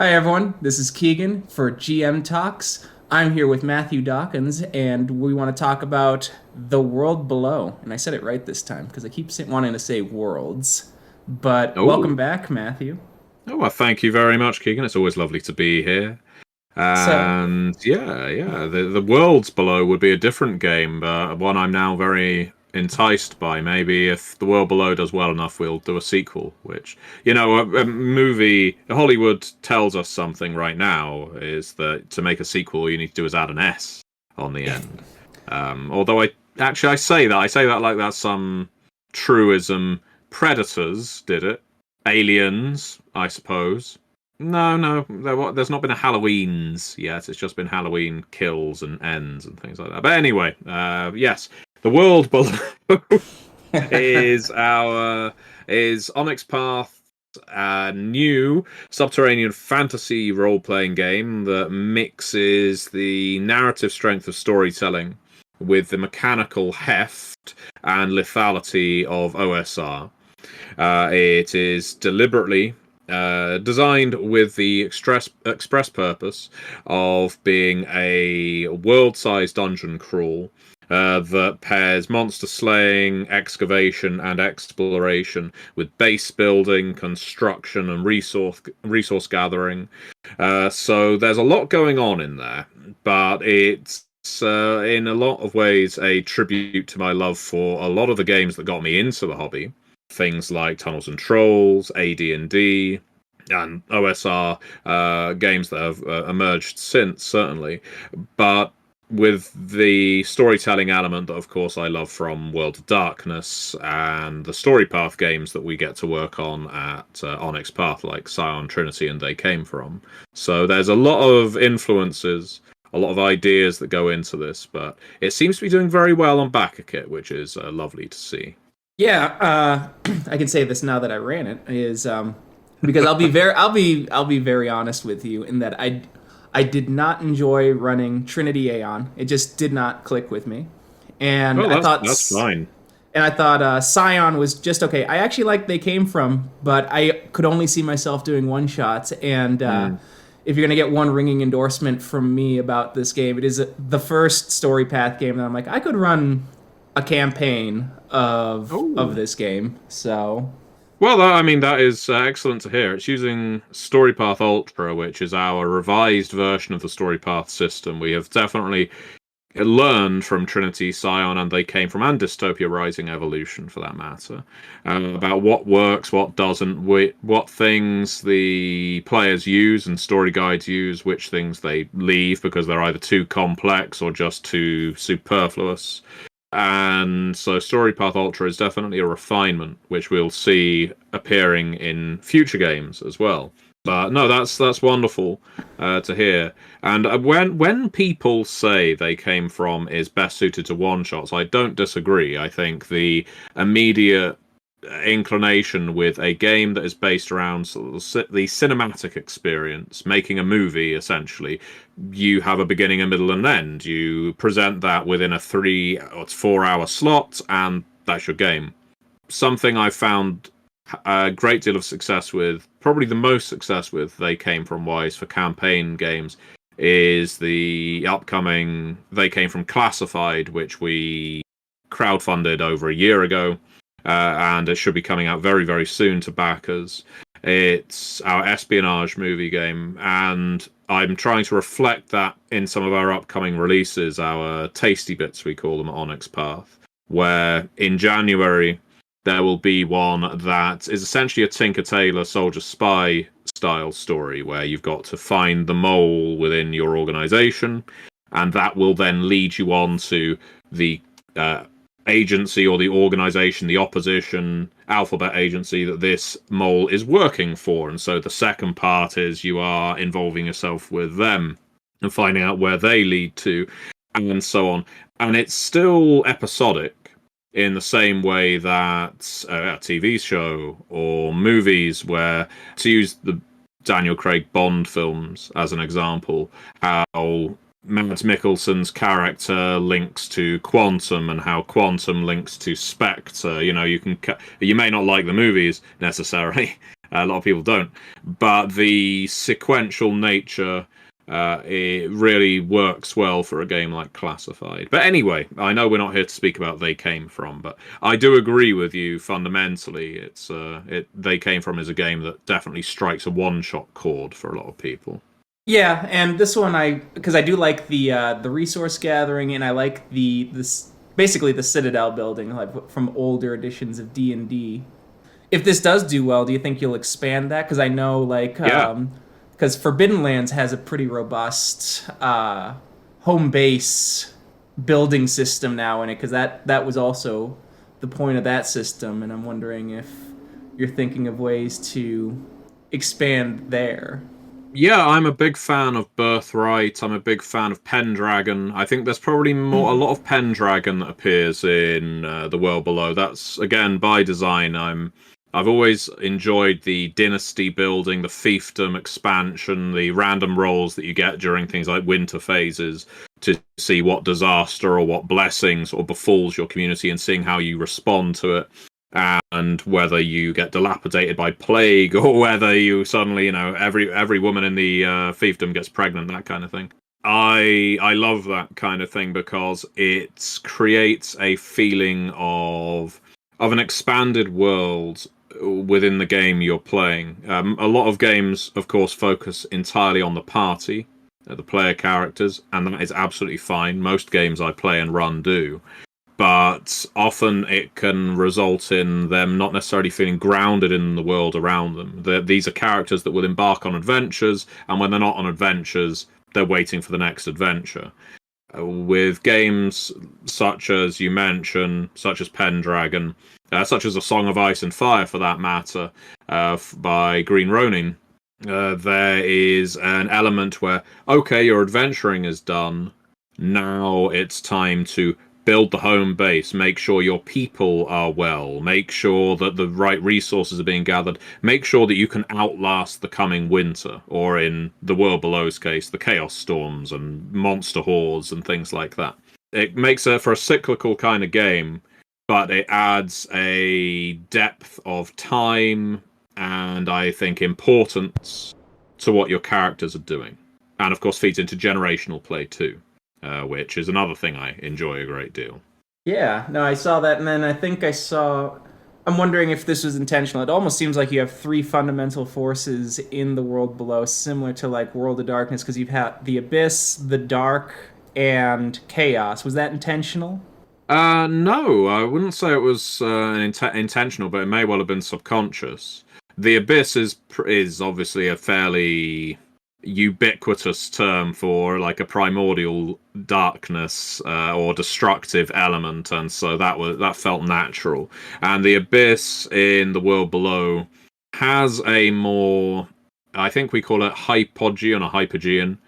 Hi everyone, this is Keegan for GM Talks. I'm here with Matthew Dawkins, and we want to talk about the world below. And I said it right this time because I keep wanting to say worlds. But welcome Oh, back, Matthew. well, thank you very much, Keegan. It's always lovely to be here. So, And the worlds below would be a different game, but one I'm now very enticed by. Maybe if the world below does well enough, we'll do a sequel. Which, a movie, Hollywood tells us something right now is that to make a sequel, all you need to do is add an S on the end. Although I say that like that's some truism. Predators did it. Aliens, I suppose. No, no, there's not been a Halloween's yet. It's just been Halloween kills and ends and things like that. But anyway, yes, the world below is our is Onyx Path, a new subterranean fantasy role-playing game that mixes the narrative strength of storytelling with the mechanical heft and lethality of OSR. It is deliberately designed with the express purpose of being a world-sized dungeon crawl that pairs monster slaying, excavation, and exploration with base building, construction, and resource gathering. So there's a lot going on in there, but it's in a lot of ways a tribute to my love for a lot of the games that got me into the hobby. Things like Tunnels and Trolls, AD&D, and OSR games that have emerged since, certainly. But with the storytelling element that, of course, I love from World of Darkness and the story path games that we get to work on at Onyx Path, like Scion, Trinity, and They Came From. So there's a lot of influences, a lot of ideas that go into this, but it seems to be doing very well on BackerKit, which is lovely to see. yeah, I can say this now that I ran it is because I'll be very honest with you in that I did not enjoy running Trinity Aeon. It just did not click with me, and Oh, I thought that's fine. Scion was just okay. I actually liked They Came From, but I could only see myself doing one shots. And Mm. if you're gonna get one ringing endorsement from me about this game, it is the first story path game that I'm like I could run a campaign of Oh. this game. So Well, that is excellent to hear. It's using StoryPath Ultra, which is our revised version of the StoryPath system. We have definitely learned from Trinity, Scion, and They Came From, and Dystopia Rising Evolution, for that matter, about what works, what doesn't, what things the players use and story guides use, which things they leave because they're either too complex or just too superfluous. And so StoryPath Ultra is definitely a refinement, which we'll see appearing in future games as well. But no, that's wonderful to hear. And when people say They Came From is best suited to one shots, I don't disagree. I think the immediate inclination with a game that is based around sort of the cinematic experience, making a movie essentially, you have a beginning, a middle, and an end. You present that within a 3 or 4 hour slot, and that's your game. Something I found a great deal of success with, probably the most success with They Came From Wise for campaign games, is the upcoming They Came From Classified, which we crowdfunded over a year ago, and it should be coming out very, very soon to backers. It's our espionage movie game, and I'm trying to reflect that in some of our upcoming releases, our tasty bits, we call them at Onyx Path, where in January there will be one that is essentially a Tinker Tailor Soldier Spy style story where you've got to find the mole within your organization, and that will then lead you on to the agency or the organization, the opposition alphabet agency that this mole is working for. And so the second part is you are involving yourself with them and finding out where they lead to, and so on. And it's still episodic in the same way that a TV show or movies, where, to use the Daniel Craig Bond films as an example, how Mads Mikkelsen's character links to Quantum and how Quantum links to Spectre. You know, you may not like the movies necessarily, A lot of people don't. But the sequential nature, it really works well for a game like Classified. But anyway, I know we're not here to speak about They Came From, but I do agree with you fundamentally. They Came From is a game that definitely strikes a one-shot chord for a lot of people. Yeah, and this one because I do like the resource gathering, and I like this basically the Citadel building, like from older editions of D&D. If this does do well, do you think you'll expand that? Because I know Yeah. because Forbidden Lands has a pretty robust home base building system now in it, because that was also the point of that system, and I'm wondering if you're thinking of ways to expand there. Yeah, I'm a big fan of Birthright. I'm a big fan of Pendragon. I think there's probably a lot of Pendragon that appears in the world below. That's again by design. I've always enjoyed the dynasty building, the fiefdom expansion, the random rolls that you get during things like winter phases to see what disaster or what blessings or befalls your community and seeing how you respond to it and whether you get dilapidated by plague or whether you suddenly, every woman in the fiefdom gets pregnant, that kind of thing. I love that kind of thing because it creates a feeling of an expanded world within the game you're playing. A lot of games, of course, focus entirely on the party, the player characters, and that is absolutely fine. Most games I play and run do. But often it can result in them not necessarily feeling grounded in the world around them. These are characters that will embark on adventures, and when they're not on adventures, they're waiting for the next adventure. With games such as you mentioned, such as Pendragon, such as A Song of Ice and Fire for that matter, by Green Ronin, there is an element where, okay, your adventuring is done, now it's time to build the home base, make sure your people are well, make sure that the right resources are being gathered, make sure that you can outlast the coming winter, or in the world below's case, the chaos storms and monster hordes and things like that. It makes it for a cyclical kind of game, but it adds a depth of time and I think importance to what your characters are doing. And of course feeds into generational play too. Which is another thing I enjoy a great deal. Yeah, no, I saw that, and then I think I saw. I'm wondering if this was intentional. It almost seems like you have three fundamental forces in the world below, similar to like World of Darkness, because you've had the Abyss, the Dark, and Chaos. Was that intentional? No, I wouldn't say it was intentional, but it may well have been subconscious. The Abyss is obviously a fairly ubiquitous term for like a primordial darkness or destructive element, and so that felt natural. And the Abyss in the world below has a more, I think we call it hypogean or hypogean.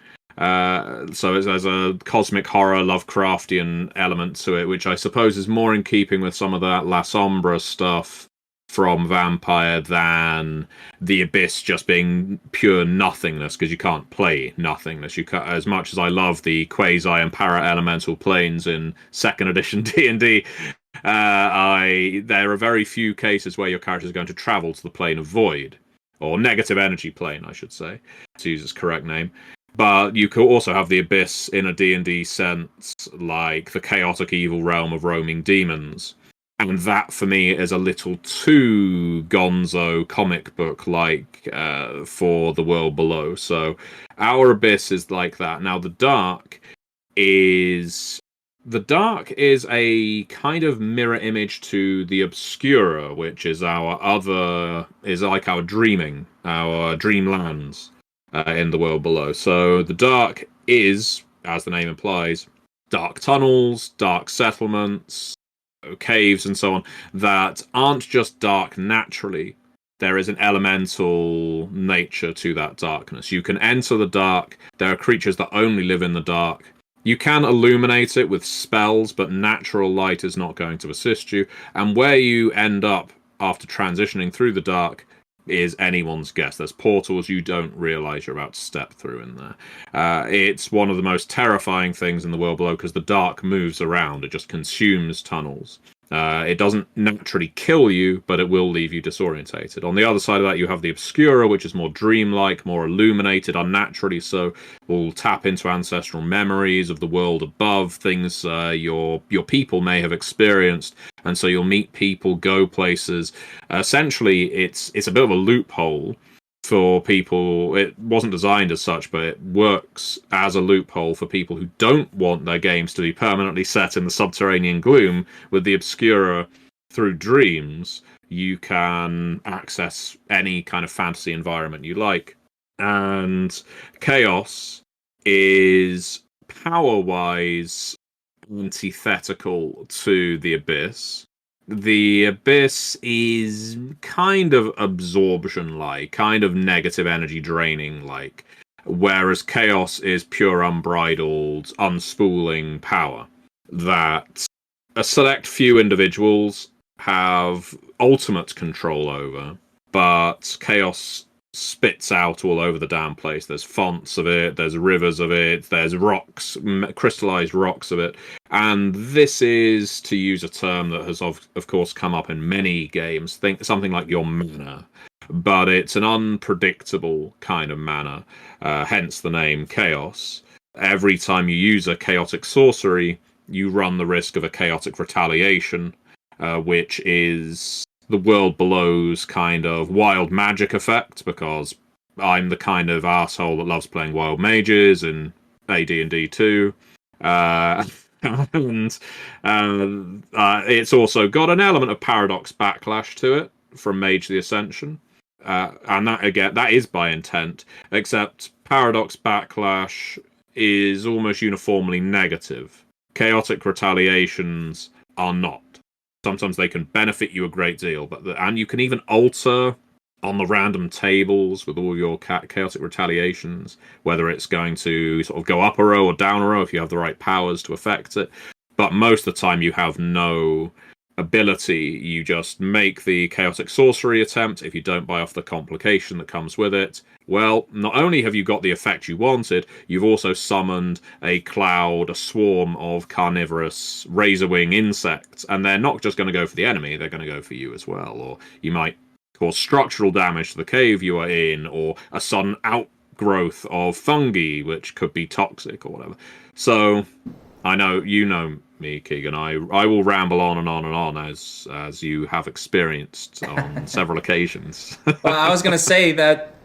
So there's a cosmic horror Lovecraftian element to it, which I suppose is more in keeping with some of that La Sombra stuff from Vampire than the Abyss just being pure nothingness, because you can't play nothingness. You can't, as much as I love the quasi and para elemental planes in second edition D&D, there are very few cases where your character is going to travel to the plane of void, or negative energy plane, I should say, to use its correct name. But you could also have the Abyss in a D&D sense, like the chaotic evil realm of roaming demons. And that, for me, is a little too gonzo comic book like for the world below. So our Abyss is like that. Now, the Dark is a kind of mirror image to the Obscura, which is like our dreaming, our dreamlands in the world below. So the Dark is, as the name implies, dark tunnels, dark settlements, caves and so on, that aren't just dark naturally. There is an elemental nature to that darkness. You can enter the dark. There are creatures that only live in the dark. You can illuminate it with spells, but natural light is not going to assist you. And where you end up after transitioning through the dark is anyone's guess. There's portals you don't realize you're about to step through in there. It's one of the most terrifying things in the world below, because the dark moves around. It just consumes tunnels. It doesn't naturally kill you, but it will leave you disorientated. On the other side of that, you have the Obscura, which is more dreamlike, more illuminated, unnaturally so. Will tap into ancestral memories of the world above, things your people may have experienced, and so you'll meet people, go places. Essentially, it's a bit of a loophole for people. It wasn't designed as such, but it works as a loophole for people who don't want their games to be permanently set in the subterranean gloom. With the Obscura, through dreams, you can access any kind of fantasy environment you like. And Chaos is power-wise antithetical to the Abyss. The Abyss is kind of absorption-like, kind of negative energy draining-like, whereas Chaos is pure unbridled, unspooling power that a select few individuals have ultimate control over, but Chaos spits out all over the damn place. There's fonts of it, there's rivers of it, there's rocks, crystallized rocks of it. And this is, to use a term that has of course come up in many games, think something like your mana. But it's an unpredictable kind of mana, hence the name Chaos. Every time you use a chaotic sorcery, you run the risk of a chaotic retaliation, which is the world below's kind of wild magic effect, because I'm the kind of asshole that loves playing wild mages in AD&D 2. And it's also got an element of paradox backlash to it from Mage the Ascension. And that, again, that is by intent, except paradox backlash is almost uniformly negative. Chaotic retaliations are not. Sometimes they can benefit you a great deal, and you can even alter on the random tables with all your chaotic retaliations, whether it's going to sort of go up a row or down a row if you have the right powers to affect it. But most of the time you have no ability. You just make the chaotic sorcery attempt. If you don't buy off the complication that comes with it, well, not only have you got the effect you wanted, you've also summoned a cloud, a swarm of carnivorous razor-wing insects, and they're not just going to go for the enemy, they're going to go for you as well. Or you might cause structural damage to the cave you are in, or a sudden outgrowth of fungi, which could be toxic or whatever. So, I know, you know me, Keegan, I will ramble on and on and on, as you have experienced on several occasions. Well, I was going to say that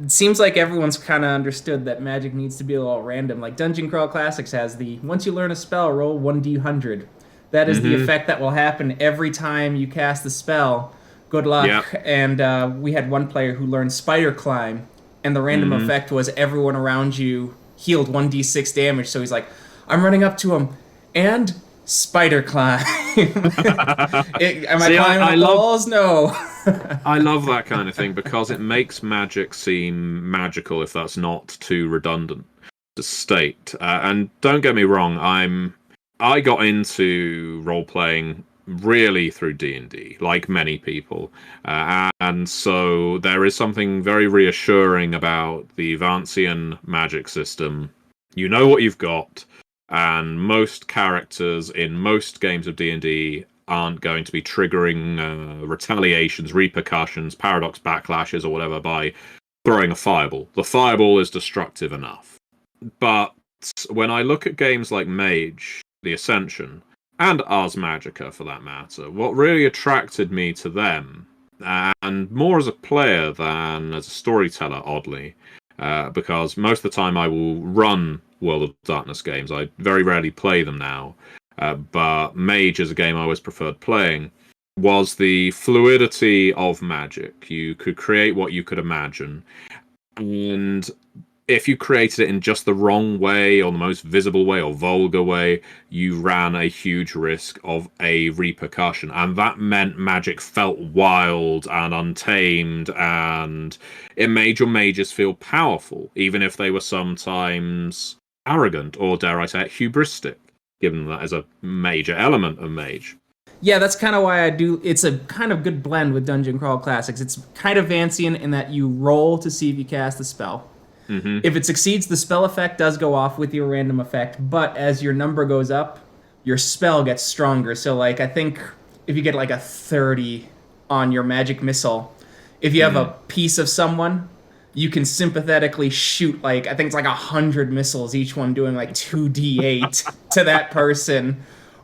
it seems like everyone's kind of understood that Magic needs to be a little random. Like Dungeon Crawl Classics has the, once you learn a spell, roll 1d100. That is the effect that will happen every time you cast the spell. Good luck. Yep. And we had one player who learned Spider Climb, and the random effect was everyone around you healed 1d6 damage. So he's like, I'm running up to him, and Spider Climb. Am I climbing up the walls? No. I love that kind of thing because it makes Magic seem magical if that's not too redundant to state. And don't get me wrong, I got into role-playing really through D&D, like many people. And so there is something very reassuring about the Vancian magic system. You know what you've got, and most characters in most games of D&D aren't going to be triggering retaliations, repercussions, paradox backlashes, or whatever by throwing a fireball. The fireball is destructive enough. But when I look at games like Mage, the Ascension, and Ars Magica for that matter, what really attracted me to them, and more as a player than as a storyteller, oddly, because most of the time I will run World of Darkness games. I very rarely play them now. But Mage is a game I always preferred playing, was the fluidity of Magic. You could create what you could imagine. And if you created it in just the wrong way, or the most visible way, or vulgar way, you ran a huge risk of a repercussion. And that meant Magic felt wild and untamed, and it made your mages feel powerful, even if they were sometimes arrogant, or dare I say it, hubristic, given that as a major element of Mage. Yeah, that's kind of why I do. It's a kind of good blend with Dungeon Crawl Classics. It's kind of Vancian in that you roll to see if you cast the spell. If it succeeds, the spell effect does go off with your random effect, but as your number goes up, your spell gets stronger. So like I think if you get like a 30 on your magic missile, if you have a Mm. piece of someone, you can sympathetically shoot like I think it's like 100 missiles, each one doing like 2d8 to that person.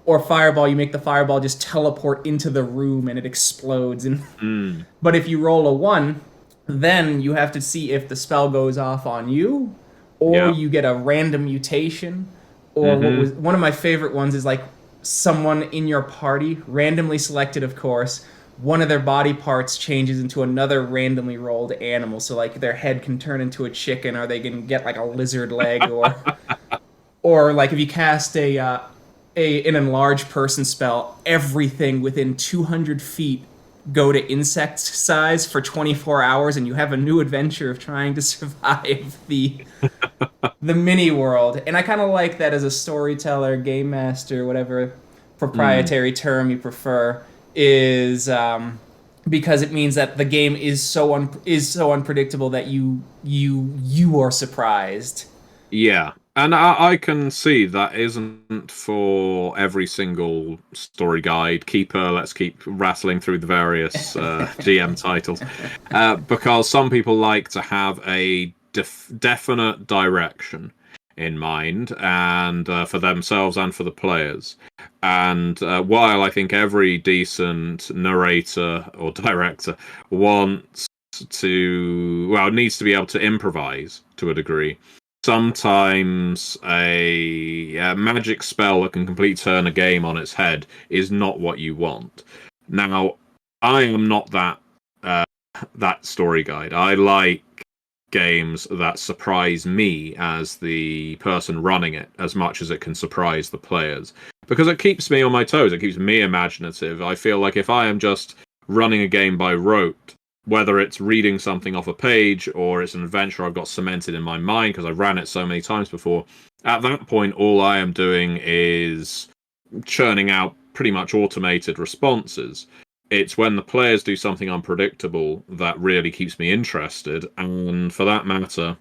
Or fireball, you make the fireball just teleport into the room and it explodes. And Mm. but if you roll a 1, then you have to see if the spell goes off on you, or Yeah. you get a random mutation, or what Mm-hmm. was one of my favorite ones is like someone in your party, randomly selected, of course, one of their body parts changes into another randomly rolled animal. So like their head can turn into a chicken, or they can get like a lizard leg, or like if you cast a an enlarged person spell, everything within 200 feet go to insect size for 24 hours, and you have a new adventure of trying to survive the mini world. And I kind of like that as a storyteller, game master, whatever Mm. proprietary term you prefer, is because it means that the game is so unpredictable that you are surprised. Yeah, and I can see that isn't for every single story guide. Let's keep rattling through the various GM titles, because some people like to have a definite direction in mind, and for themselves and for the players. And while I think every decent narrator or director wants needs to be able to improvise to a degree, sometimes a magic spell that can completely turn a game on its head is not what you want. Now, I am not uh, that story guide. I like games that surprise me as the person running it as much as it can surprise the players, because it keeps me on my toes. It keeps me imaginative. I feel like if I am just running a game by rote, whether it's reading something off a page or it's an adventure I've got cemented in my mind because I ran it so many times before, at that point, all I am doing is churning out pretty much automated responses. It's when the players do something unpredictable that really keeps me interested. And for that matter,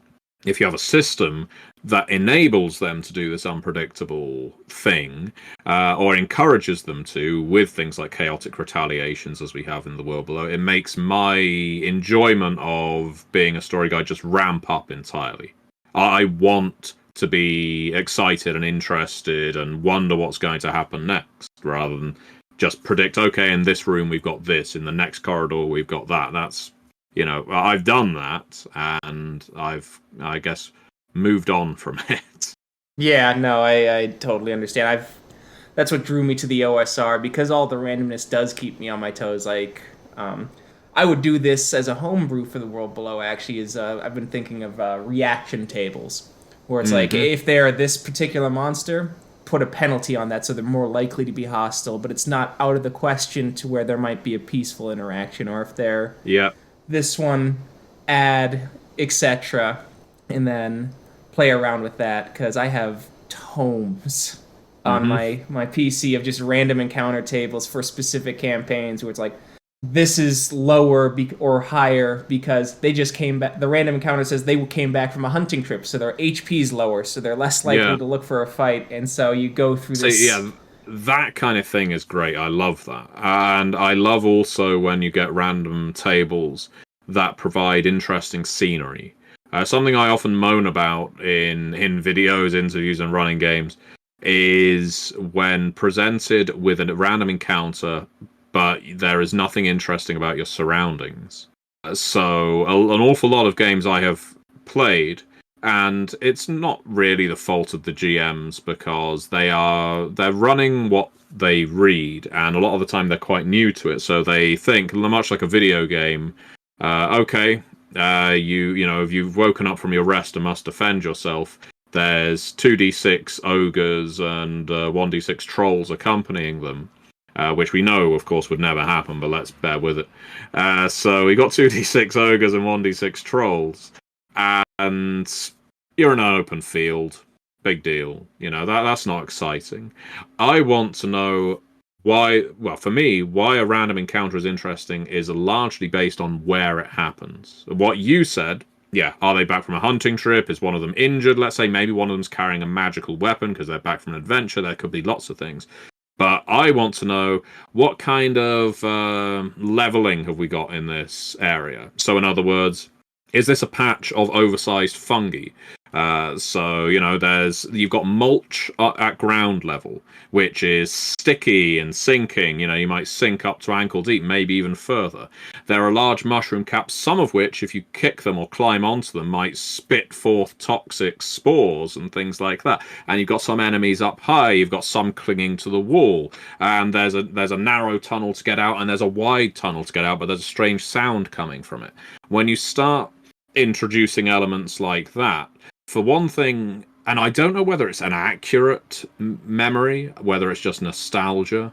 if you have a system that enables them to do this unpredictable thing, or encourages them to, with things like chaotic retaliations as we have in the world below, it makes my enjoyment of being a story guide just ramp up entirely. I want to be excited and interested and wonder what's going to happen next, rather than just predict, okay, in this room we've got this, in the next corridor we've got that. That's, I've done that, and I guess, moved on from it. Yeah, no, I totally understand. That's what drew me to the OSR, because all the randomness does keep me on my toes. Like, I would do this as a homebrew for the world below. Actually, is I've been thinking of reaction tables, where it's like Hmm. if they're this particular monster, put a penalty on that so they're more likely to be hostile. But it's not out of the question to where there might be a peaceful interaction, or if they're Yeah. this one, add, etc., and then play around with that, because I have tomes on Hmm. my PC of just random encounter tables for specific campaigns where it's like this is lower or higher because they just came back. The random encounter says they came back from a hunting trip, so their HP's lower, so they're less likely Yeah. to look for a fight, and so you go through So this. yeah, that kind of thing is great. I love that, and I love also when you get random tables that provide interesting scenery. Something I often moan about in videos, interviews, and running games is when presented with a random encounter, but there is nothing interesting about your surroundings. An awful lot of games I have played, and it's not really the fault of the GMs, because they're running what they read, and a lot of the time they're quite new to it, so they think much like a video game. Okay, if you've woken up from your rest and must defend yourself, there's 2d6 ogres and 1d6 trolls accompanying them, which we know, of course, would never happen, but let's bear with it. So we got 2d6 ogres and 1d6 trolls, and you're in an open field. Big deal. That's not exciting. I want to know why. Well, for me, why a random encounter is interesting is largely based on where it happens. What you said, Yeah, are they back from a hunting trip? Is one of them injured? Let's say maybe one of them's carrying a magical weapon because they're back from an adventure. There could be lots of things. But I want to know what kind of leveling have we got in this area? So, in other words, is this a patch of oversized fungi? So you've got mulch at ground level, which is sticky and sinking. You might sink up to ankle deep, maybe even further. There are large mushroom caps, some of which, if you kick them or climb onto them, might spit forth toxic spores and things like that. And you've got some enemies up high. You've got some clinging to the wall, and there's a narrow tunnel to get out, and there's a wide tunnel to get out. But there's a strange sound coming from it. When you start introducing elements like that, for one thing, and I don't know whether it's an accurate memory, whether it's just nostalgia,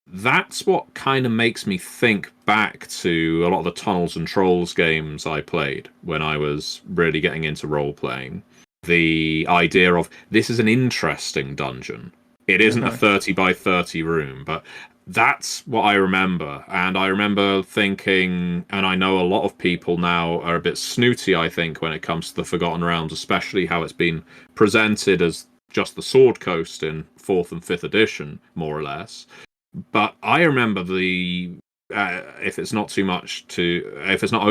that's what kind of makes me think back to a lot of the Tunnels and Trolls games I played when I was really getting into role-playing. The idea of, this is an interesting dungeon. It isn't a 30 by 30 room, but that's what I remember. And I remember thinking, and I know a lot of people now are a bit snooty, I think, when it comes to the Forgotten Realms, especially how it's been presented as just the Sword Coast in 4th and 5th edition, more or less. But I remember if it's not if it's not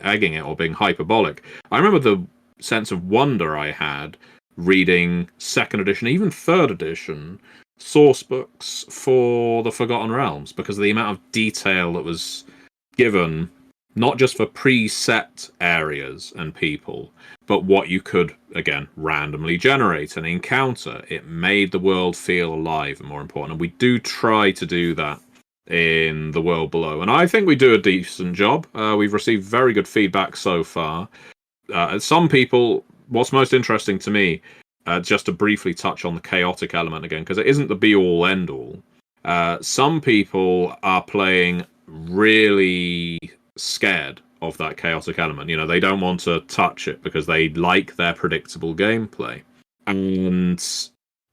egging it or being hyperbolic, I remember the sense of wonder I had reading 2nd edition, even 3rd edition, source books for the Forgotten Realms, because of the amount of detail that was given, not just for preset areas and people, but what you could, again, randomly generate and encounter. It made the world feel alive and more important. And we do try to do that in the world below. And I think we do a decent job. We've received very good feedback so far. Some people, what's most interesting to me, just to briefly touch on the chaotic element again, because it isn't the be-all, end-all. Some people are playing really scared of that chaotic element. They don't want to touch it because they like their predictable gameplay. And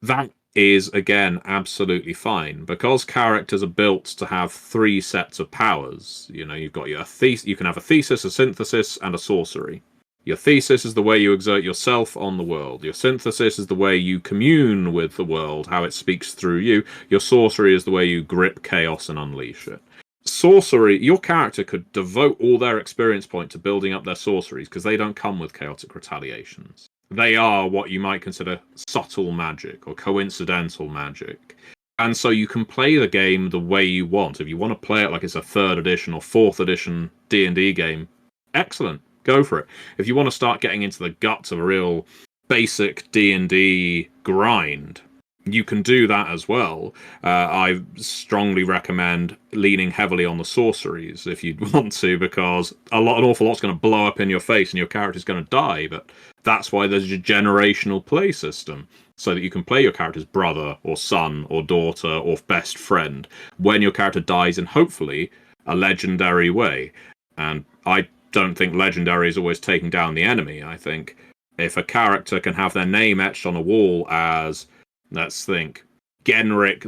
that is, again, absolutely fine. Because characters are built to have 3 sets of powers. You've got your you can have a thesis, a synthesis, and a sorcery. Your thesis is the way you exert yourself on the world. Your synthesis is the way you commune with the world, how it speaks through you. Your sorcery is the way you grip chaos and unleash it. Sorcery, your character could devote all their experience point to building up their sorceries, because they don't come with chaotic retaliations. They are what you might consider subtle magic or coincidental magic. And so you can play the game the way you want. If you want to play it like it's a 3rd edition or 4th edition D&D game, excellent. Go for it. If you want to start getting into the guts of a real basic D&D grind, you can do that as well. I strongly recommend leaning heavily on the sorceries if you want to, because an awful lot's going to blow up in your face and your character's going to die. But that's why there's a generational play system, so that you can play your character's brother or son or daughter or best friend when your character dies in, hopefully, a legendary way. And I don't think legendary is always taking down the enemy. I think if a character can have their name etched on a wall as, let's think, Genrick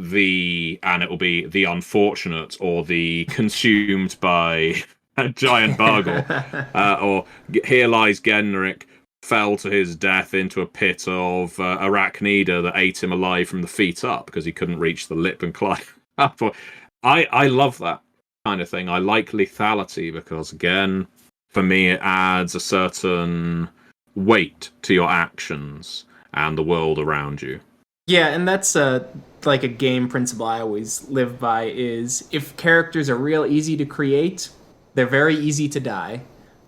and it will be the unfortunate, or the consumed by a giant bug, or here lies Genrick, fell to his death into a pit of arachnida that ate him alive from the feet up because he couldn't reach the lip and climb up. I love that kind of thing. I like lethality because, again, for me, it adds a certain weight to your actions and the world around you. Yeah, and that's like a game principle I always live by, is if characters are real easy to create, they're very easy to die.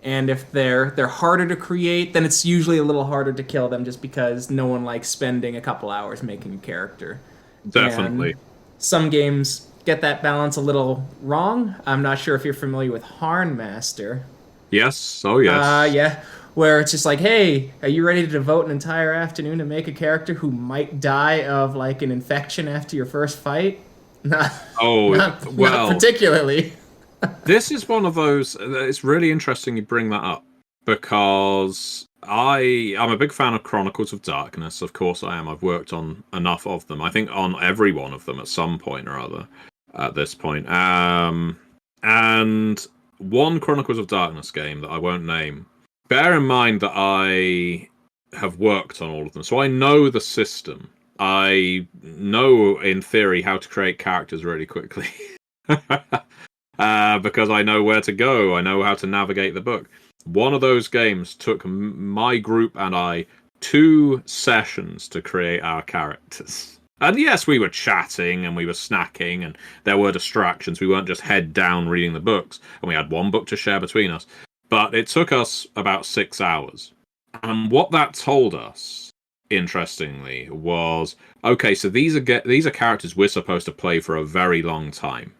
And if they're harder to create, then it's usually a little harder to kill them, just because no one likes spending a couple hours making a character. Definitely. And some games get that balance a little wrong. I'm not sure if you're familiar with Harnmaster. Yes. Oh, yes. Yeah. Where it's just like, hey, are you ready to devote an entire afternoon to make a character who might die of like an infection after your first fight? Not particularly. This is one of those. It's really interesting you bring that up, because I'm a big fan of Chronicles of Darkness. Of course I am. I've worked on enough of them. I think on every one of them at some point or other at this point. And one Chronicles of Darkness game that I won't name bear in mind that I have worked on all of them, so I know the system. I know, in theory, how to create characters really quickly. Because I know where to go. I know how to navigate the book. One of those games took my group and I 2 sessions to create our characters. And yes, we were chatting and we were snacking and there were distractions. We weren't just head down reading the books, and we had one book to share between us. But it took us about 6 hours. And what that told us, interestingly, was okay, so these are characters we're supposed to play for a very long time.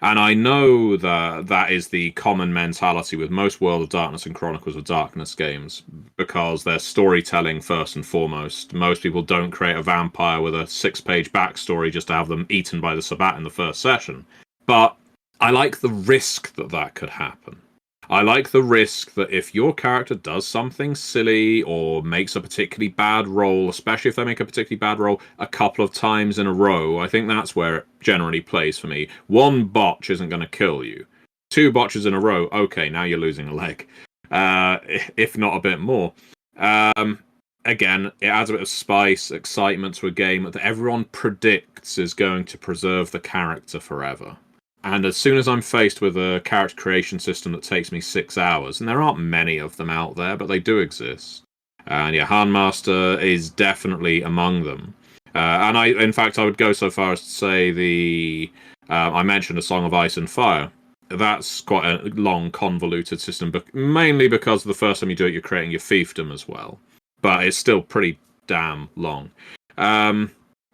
And I know that that is the common mentality with most World of Darkness and Chronicles of Darkness games, because they're storytelling first and foremost. Most people don't create a vampire with a 6-page backstory just to have them eaten by the Sabbat in the first session. But I like the risk that that could happen. I like the risk that if your character does something silly or makes a particularly bad roll, especially if they make a particularly bad roll a couple of times in a row, I think that's where it generally plays for me. 1 botch isn't going to kill you. 2 botches in a row, okay, now you're losing a leg. If not a bit more. Again, it adds a bit of spice, excitement to a game that everyone predicts is going to preserve the character forever. And as soon as I'm faced with a character creation system that takes me 6 hours, and there aren't many of them out there, but they do exist. And yeah, Handmaster is definitely among them. And in fact, I would go so far as to say I mentioned A Song of Ice and Fire. That's quite a long, convoluted system, but mainly because the first time you do it, you're creating your fiefdom as well. But it's still pretty damn long.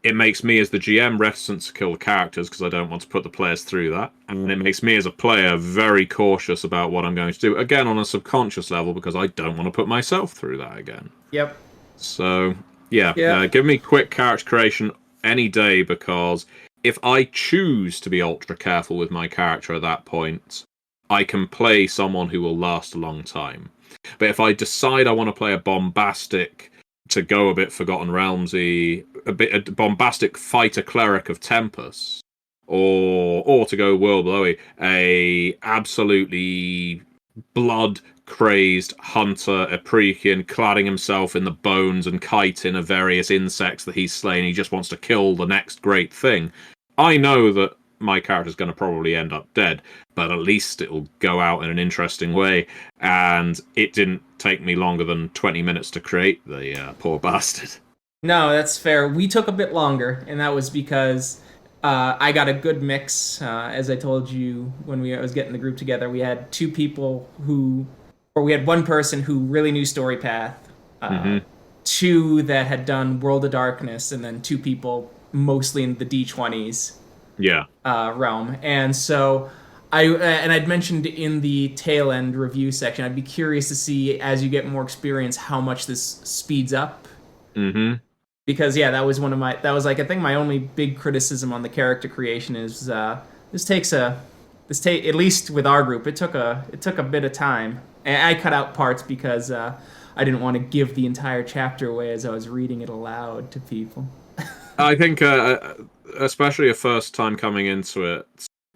It makes me as the GM reticent to kill the characters because I don't want to put the players through that. And it makes me as a player very cautious about what I'm going to do. Again, on a subconscious level, because I don't want to put myself through that again. Yep. So, give me quick character creation any day, because if I choose to be ultra careful with my character at that point, I can play someone who will last a long time. But if I decide I want to play a bombastic, to go a bit Forgotten Realmsy, a bombastic fighter cleric of Tempest, or to go world below, a absolutely blood crazed hunter, Eprekian, cladding himself in the bones and chitin of various insects that he's slain. He just wants to kill the next great thing. I know that my character's going to probably end up dead, but at least it'll go out in an interesting way. And it didn't take me longer than 20 minutes to create the poor bastard. No, that's fair. We took a bit longer, and that was because I got a good mix. As I told you when I was getting the group together, we had 2 people we had 1 person who really knew Story Path, 2 that had done World of Darkness, and then 2 people mostly in the D20s. Realm. And so I'd mentioned in the tail end review section, I'd be curious to see, as you get more experience, how much this speeds up. Because that was I think my only big criticism on the character creation is at least with our group, it took a bit of time. And I cut out parts because I didn't want to give the entire chapter away as I was reading it aloud to people. I think especially a first time coming into it,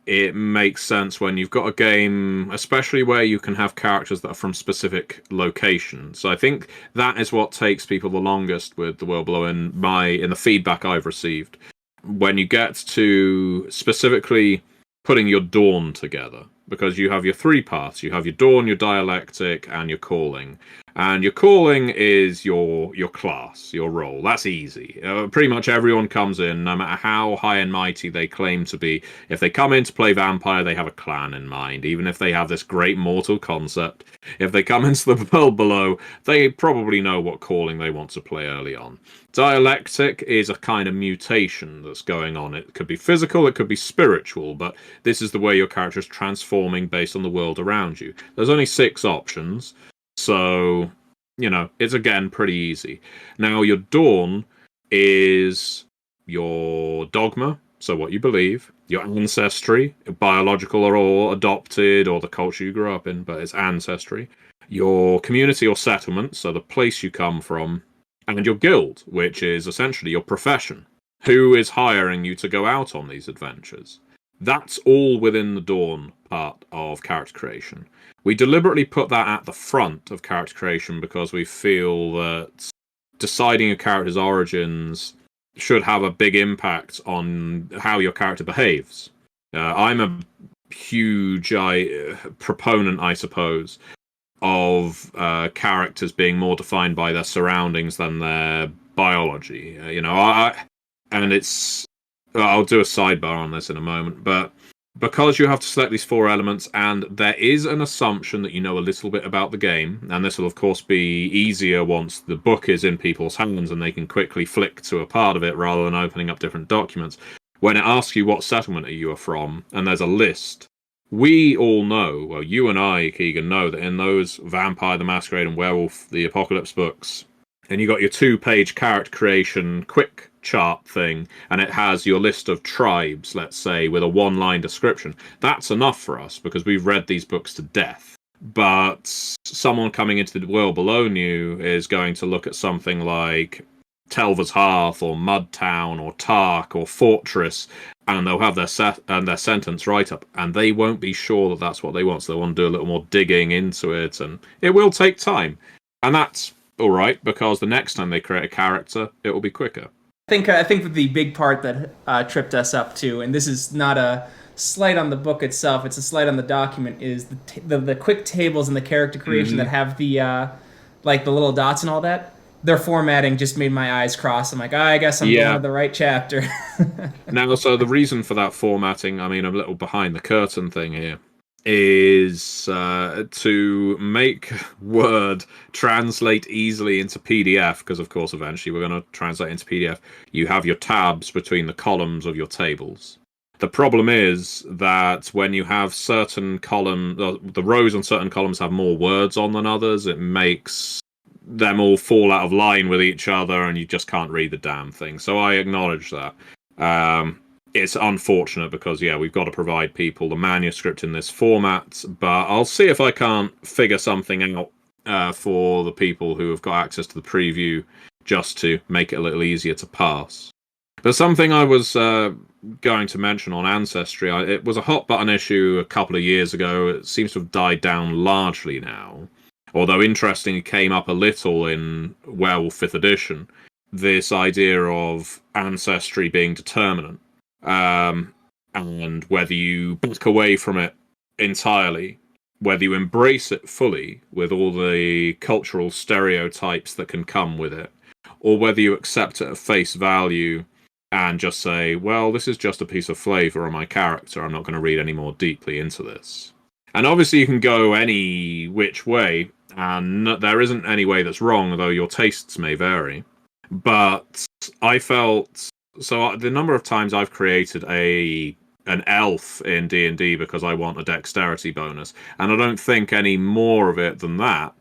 it makes sense when you've got a game, especially where you can have characters that are from specific locations. So I think that is what takes people the longest with The World Below in the feedback I've received. When you get to specifically putting your dawn together, because you have your 3 paths. You have your dawn, your dialectic, and your calling. And your calling is your class, your role. That's easy. Pretty much everyone comes in, no matter how high and mighty they claim to be. If they come in to play vampire, they have a clan in mind, even if they have this great mortal concept. If they come into the world below, they probably know what calling they want to play early on. Dialectic is a kind of mutation that's going on. It could be physical, it could be spiritual, but this is the way your character is transforming based on the world around you. There's only 6 options. So, it's again pretty easy. Now, your dawn is your dogma, so what you believe, your ancestry, biological or adopted, or the culture you grew up in, but it's ancestry, your community or settlement, so the place you come from, and your guild, which is essentially your profession. Who is hiring you to go out on these adventures? That's all within the Dawn part of character creation. We deliberately put that at the front of character creation because we feel that deciding a character's origins should have a big impact on how your character behaves. I'm a huge proponent, I suppose, of characters being more defined by their surroundings than their biology. And it's. I'll do a sidebar on this in a moment, but because you have to select these 4 elements, and there is an assumption that you know a little bit about the game, and this will of course be easier once the book is in people's hands and they can quickly flick to a part of it rather than opening up different documents. When it asks you what settlement you are from, and there's a list, we all know, well, you and I, Keegan, know that in those Vampire the Masquerade and Werewolf the Apocalypse books, and you got your 2-page character creation quick chart thing, and it has your list of tribes, let's say, with a 1-line description. That's enough for us because we've read these books to death. But someone coming into the world below you is going to look at something like Telva's Hearth or Mudtown or Tark or Fortress, and they'll have their sentence right up, and they won't be sure that that's what they want, so they want to do a little more digging into it, and it will take time. And that's all right, because the next time they create a character, it will be quicker. I think that the big part that tripped us up too, and this is not a slight on the book itself, it's a slight on the document, is the quick tables in the character creation that have the like the little dots and all that. Their formatting just made my eyes cross. I'm like, I guess I'm going to the right chapter. Now, so the reason for that formatting, I mean, a little behind the curtain thing here, is to make Word translate easily into PDF, because of course eventually we're going to translate into PDF. You have your tabs between the columns of your tables. The problem is that when you have certain columns, the rows on certain columns have more words on than others, it makes them all fall out of line with each other and you just can't read the damn thing. So I acknowledge that. It's unfortunate because, we've got to provide people the manuscript in this format, but I'll see if I can't figure something out for the people who have got access to the preview just to make it a little easier to pass. But something I was going to mention on Ancestry, it was a hot button issue a couple of years ago. It seems to have died down largely now. Although interesting, it came up a little in Werewolf 5th edition, this idea of Ancestry being determinate. And whether you back away from it entirely, whether you embrace it fully with all the cultural stereotypes that can come with it, or whether you accept it at face value and just say, well, this is just a piece of flavor on my character, I'm not going to read any more deeply into this. And obviously you can go any which way, and there isn't any way that's wrong, though your tastes may vary. But I felt... So the number of times I've created an elf in D&D because I want a dexterity bonus, and I don't think any more of it than that,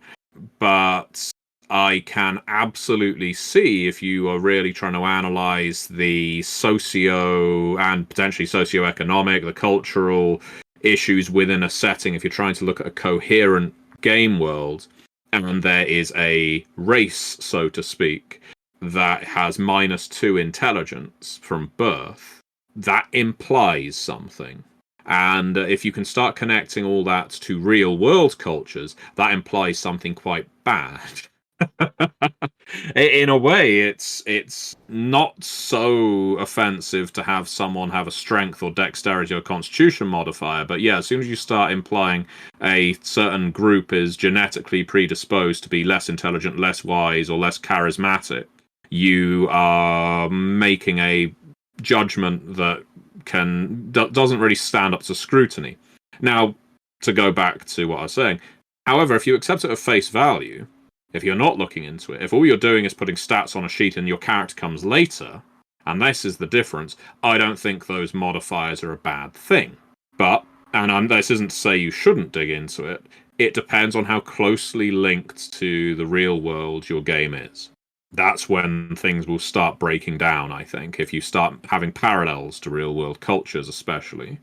but I can absolutely see if you are really trying to analyze the socio and potentially socioeconomic, the cultural issues within a setting, if you're trying to look at a coherent game world, and there is a race, so to speak, that has -2 intelligence from birth, that implies something. And if you can start connecting all that to real world cultures, that implies something quite bad. In a way, it's not so offensive to have someone have a strength or dexterity or constitution modifier, but as soon as you start implying a certain group is genetically predisposed to be less intelligent, less wise, or less charismatic, you are making a judgment that doesn't really stand up to scrutiny. Now, to go back to what I was saying, however, if you accept it at face value, if you're not looking into it, if all you're doing is putting stats on a sheet and your character comes later, and this is the difference, I don't think those modifiers are a bad thing. But, and this isn't to say you shouldn't dig into it, it depends on how closely linked to the real world your game is. That's when things will start breaking down, I think, if you start having parallels to real world cultures especially.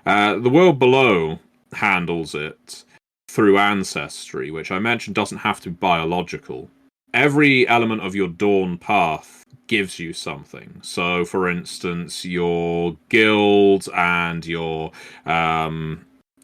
The World Below handles it through Ancestry, which I mentioned doesn't have to be biological. every element of your Dawn path gives you something. So, for instance, your guild and your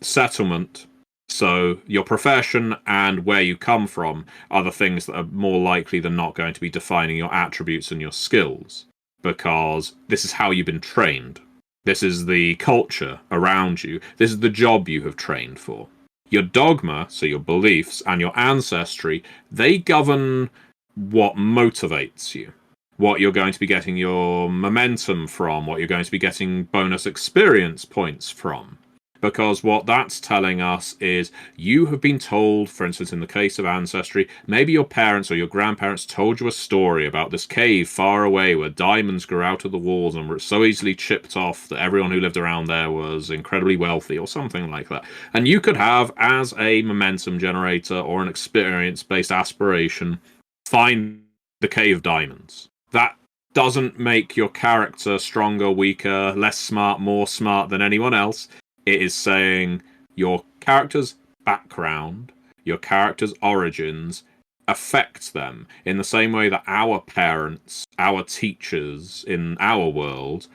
settlement, so your profession and where you come from, are the things that are more likely than not going to be defining your attributes and your skills, because this is how you've been trained. This is the culture around you. This is the job you have trained for. Your dogma, so your beliefs, and your ancestry, they govern what motivates you, what you're going to be getting your momentum from, what you're going to be getting bonus experience points from. Because what that's telling us is you have been told, for instance, in the case of ancestry, maybe your parents or your grandparents told you a story about this cave far away where diamonds grew out of the walls and were so easily chipped off that everyone who lived around there was incredibly wealthy or something like that. And you could have, as a momentum generator or an experience-based aspiration, find the cave diamonds. That doesn't make your character stronger, weaker, less smart, more smart than anyone else. It is saying your character's background, your character's origins affect them in the same way that our parents, our teachers in our world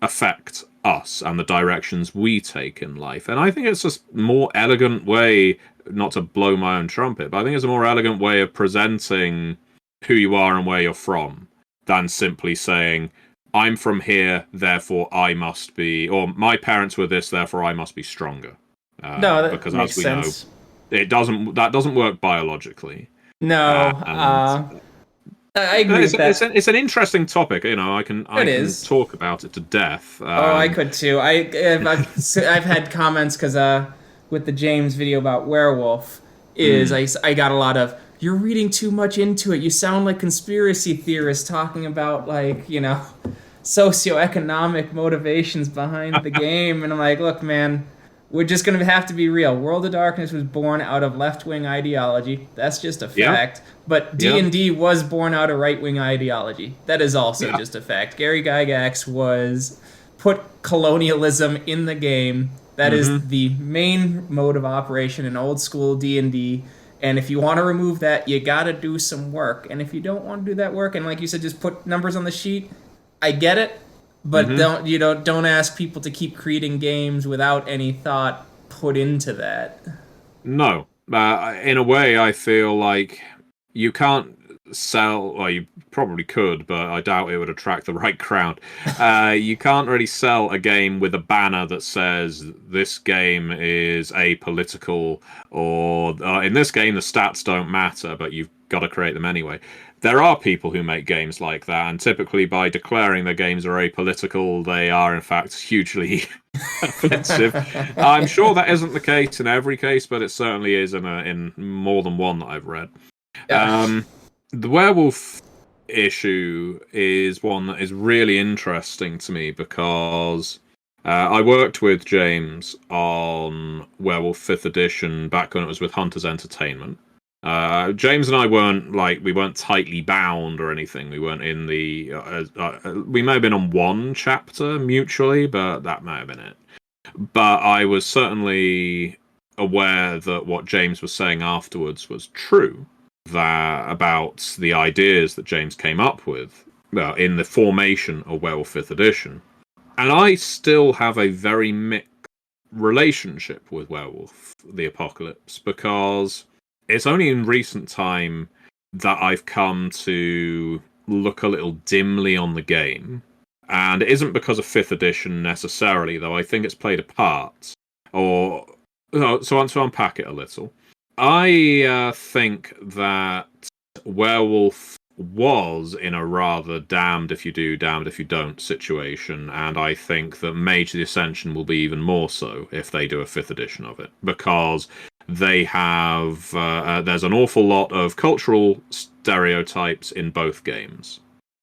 affect us and the directions we take in life. And I think it's a more elegant way, not to blow my own trumpet, but I think it's a more elegant way of presenting who you are and where you're from than simply saying, I'm from here, therefore I must be, or my parents were this, therefore I must be stronger. No, that because makes as we sense. know, that doesn't work biologically. No, And I agree with that. it's an interesting topic. I It can is. talk about it to death. Oh, I could too. I've had comments because with the James video about werewolf I got a lot of, you're reading too much into it. You sound like conspiracy theorists talking about socioeconomic motivations behind the game. And I'm like, look, man, we're just going to have to be real. World of Darkness was born out of left-wing ideology. That's just a Yeah, fact. But yeah, D&D was born out of right-wing ideology. That is also yeah. just a fact. Gary Gygax was put colonialism in the game. That is Hmm. the main mode of operation in old school D&D. And if you want to remove that, you got to do some work. And if you don't want to do that work, and like you said, just put numbers on the sheet, I get it, but Hmm. don't ask people to keep creating games without any thought put into that. No. In a way, I feel like you can't sell. Well, you probably could, but I doubt it would attract the right crowd. You can't really sell a game with a banner that says this game is apolitical, or in this game the stats don't matter, but you've got to create them anyway. There are people who make games like that, and typically by declaring their games are apolitical, they are in fact hugely offensive. I'm sure that isn't the case in every case, but it certainly is in more than one that I've read. Yeah. The werewolf issue is one that is really interesting to me because I worked with James on Werewolf 5th Edition back when it was with Hunters Entertainment. James and I we weren't tightly bound or anything. We weren't in the. We may have been on one chapter mutually, but that may have been it. But I was certainly aware that what James was saying afterwards was true. That about the ideas that James came up with, well, in the formation of Werewolf 5th Edition. And I still have a very mixed relationship with Werewolf the Apocalypse because it's only in recent time that I've come to look a little dimly on the game. And it isn't because of 5th edition necessarily, though I think it's played a part. Or so to unpack it a little. I think that Werewolf was in a rather damned if you do, damned if you don't situation, and I think that Mage the Ascension will be even more so if they do a 5th edition of it, because they have there's an awful lot of cultural stereotypes in both games.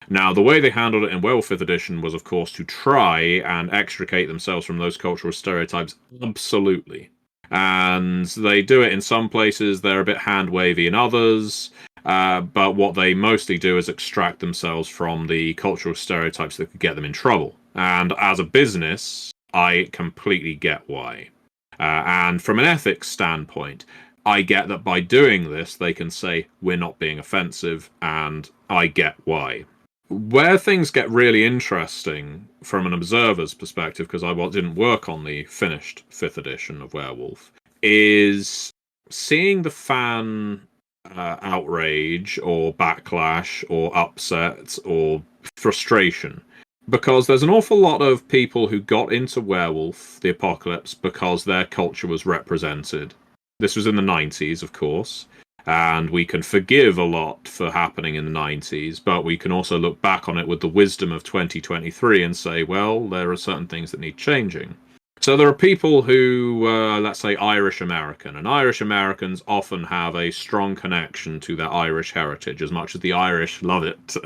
Now, the way they handled it in Werewolf 5th edition was, of course, to try and extricate themselves from those cultural stereotypes, absolutely. And they do it in some places, they're a bit hand-wavy in others, but what they mostly do is extract themselves from the cultural stereotypes that could get them in trouble. And as a business, I completely get why. And from an ethics standpoint, I get that by doing this, they can say, we're not being offensive, and I get why. Where things get really interesting from an observer's perspective, because I didn't work on the finished 5th edition of Werewolf, is seeing the fan outrage or backlash or upset or frustration. Because there's an awful lot of people who got into Werewolf, the Apocalypse, because their culture was represented. This was in the 90s, of course, and we can forgive a lot for happening in the 90s, but we can also look back on it with the wisdom of 2023 and say, well, there are certain things that need changing. So there are people who, let's say, Irish American, and Irish Americans often have a strong connection to their Irish heritage, as much as the Irish love it.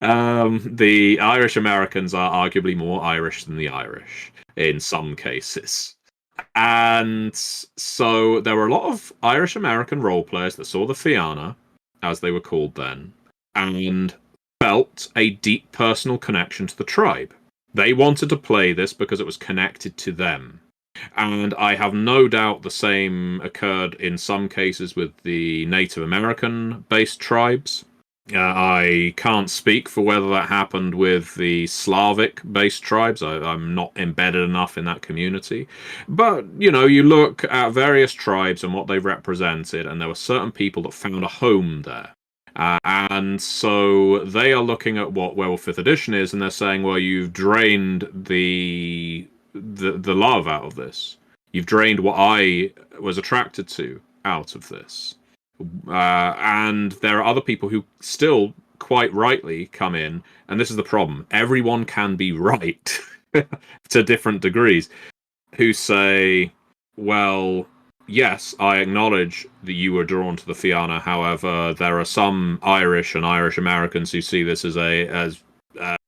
The Irish Americans are arguably more Irish than the Irish in some cases. And so there were a lot of Irish American role players that saw the Fianna, as they were called then, and felt a deep personal connection to the tribe. They wanted to play this because it was connected to them. And I have no doubt the same occurred in some cases with the Native American-based tribes. I can't speak for whether that happened with the Slavic-based tribes. I'm not embedded enough in that community. But, you know, you look at various tribes and what they represented, and there were certain people that found a home there. And so they are looking at what Werewolf 5th Edition is, and they're saying, well, you've drained the love out of this. You've drained what I was attracted to out of this. And there are other people who still, quite rightly, come in, and this is the problem. Everyone can be right to different degrees, who say, well, yes, I acknowledge that you were drawn to the Fianna. However, there are some Irish and Irish Americans who see this as a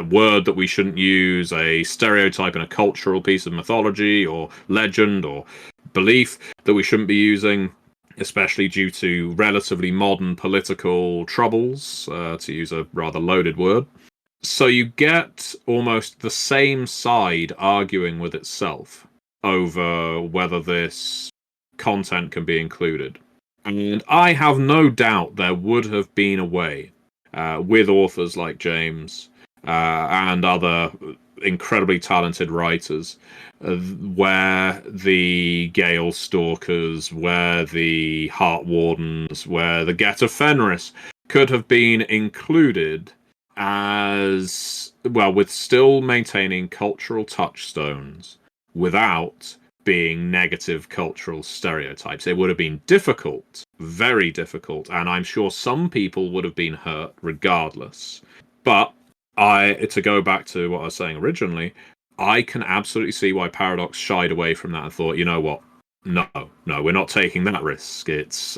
word that we shouldn't use, a stereotype in a cultural piece of mythology or legend or belief that we shouldn't be using, especially due to relatively modern political troubles, to use a rather loaded word. So you get almost the same side arguing with itself over whether this content can be included. And I have no doubt there would have been a way, with authors like James and other incredibly talented writers, where the Gale Stalkers, where the Heart Wardens, where the Get of Fenris could have been included as, well, with still maintaining cultural touchstones without being negative cultural stereotypes. It would have been difficult, very difficult, and I'm sure some people would have been hurt regardless. But to go back to what I was saying originally, I can absolutely see why Paradox shied away from that and thought, you know what? No, we're not taking that risk. It's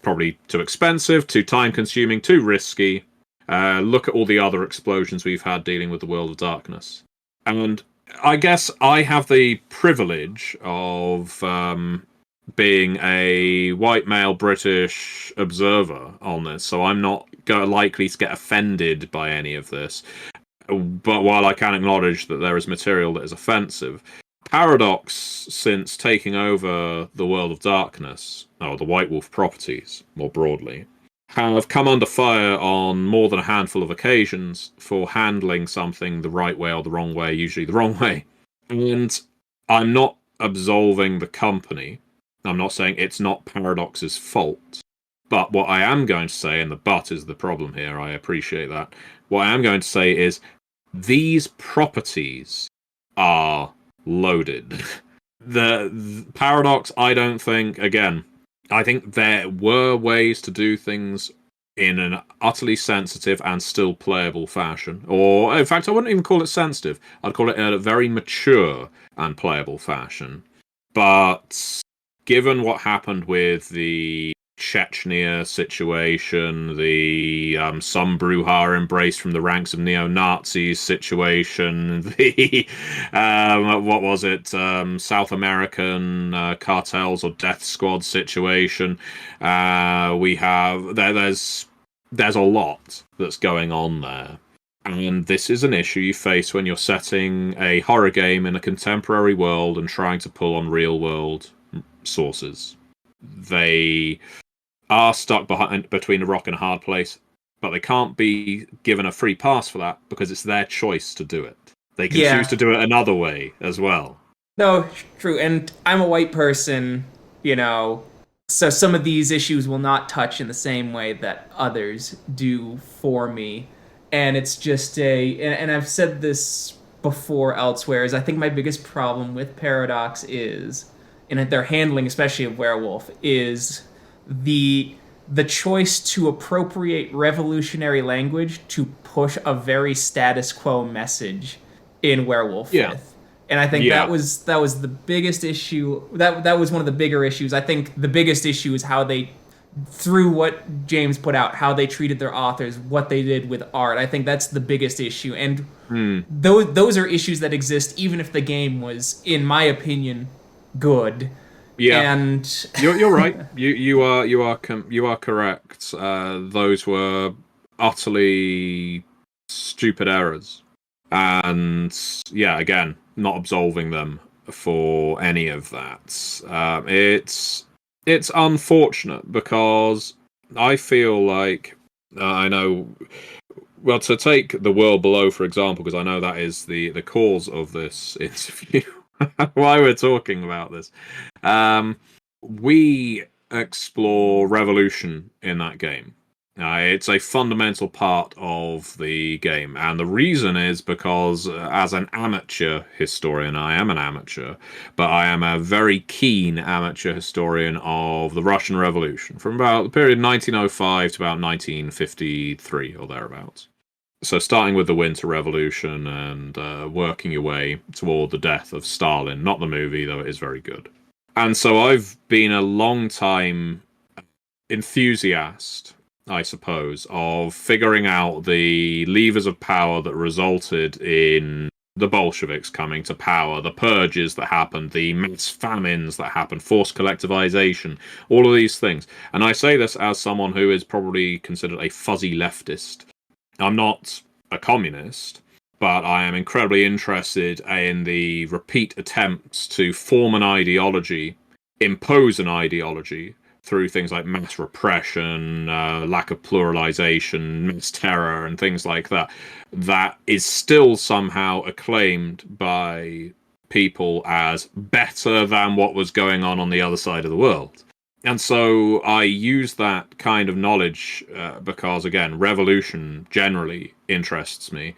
probably too expensive, too time-consuming, too risky. Look at all the other explosions we've had dealing with the World of Darkness. And I guess I have the privilege of being a white male British observer on this, so I'm not likely to get offended by any of this. But while I can acknowledge that there is material that is offensive, Paradox, since taking over the World of Darkness, or the White Wolf properties more broadly, have come under fire on more than a handful of occasions for handling something the right way or the wrong way, usually the wrong way. And I'm not absolving the company. I'm not saying it's not Paradox's fault. But what I am going to say, and the but is the problem here, I appreciate that. What I am going to say is these properties are loaded. The Paradox, I don't think, again, I think there were ways to do things in an utterly sensitive and still playable fashion. Or, in fact, I wouldn't even call it sensitive. I'd call it a very mature and playable fashion. But given what happened with the Chechnya situation, the some Bruja embrace from the ranks of neo-Nazis situation, the what was it, South American cartels or death squad situation, we have there's a lot that's going on there. And this is an issue you face when you're setting a horror game in a contemporary world and trying to pull on real world sources. They are stuck between a rock and a hard place, but they can't be given a free pass for that because it's their choice to do it. They can choose Yeah. to do it another way as well. No, true. And I'm a white person, you know, so some of these issues will not touch in the same way that others do for me. And it's just and I've said this before elsewhere, is I think my biggest problem with Paradox is, in their handling, especially of Werewolf, is the the choice to appropriate revolutionary language to push a very status quo message in Werewolf Yeah, Fifth. And I think yeah, that was the biggest issue. That was one of the bigger issues. I think the biggest issue is how they, through what James put out, how they treated their authors, what they did with art. I think that's the biggest issue. And Hmm. those are issues that exist even if the game was, in my opinion, good. yeah. And You're right. You are correct. Those were utterly stupid errors, and yeah, again, not absolving them for any of that. It's unfortunate because I feel like I know. Well, to take the world below, for example, because I know that is the cause of this interview. Why we're talking about this. Um, we explore revolution in that game. It's a fundamental part of the game, and the reason is because, as an amateur historian, I am an amateur, but I am a very keen amateur historian of the Russian Revolution from about the period 1905 to about 1953 or thereabouts. So, starting with the Winter Revolution and working your way toward the death of Stalin, not the movie, though it is very good. And so I've been a long time enthusiast, I suppose, of figuring out the levers of power that resulted in the Bolsheviks coming to power, the purges that happened, the mass famines that happened, forced collectivization, all of these things. And I say this as someone who is probably considered a fuzzy leftist. I'm not a communist, but I am incredibly interested in the repeat attempts to form an ideology, impose an ideology through things like mass repression, lack of pluralization, mass terror, and things like that, that is still somehow acclaimed by people as better than what was going on the other side of the world. And so I use that kind of knowledge because, again, revolution generally interests me,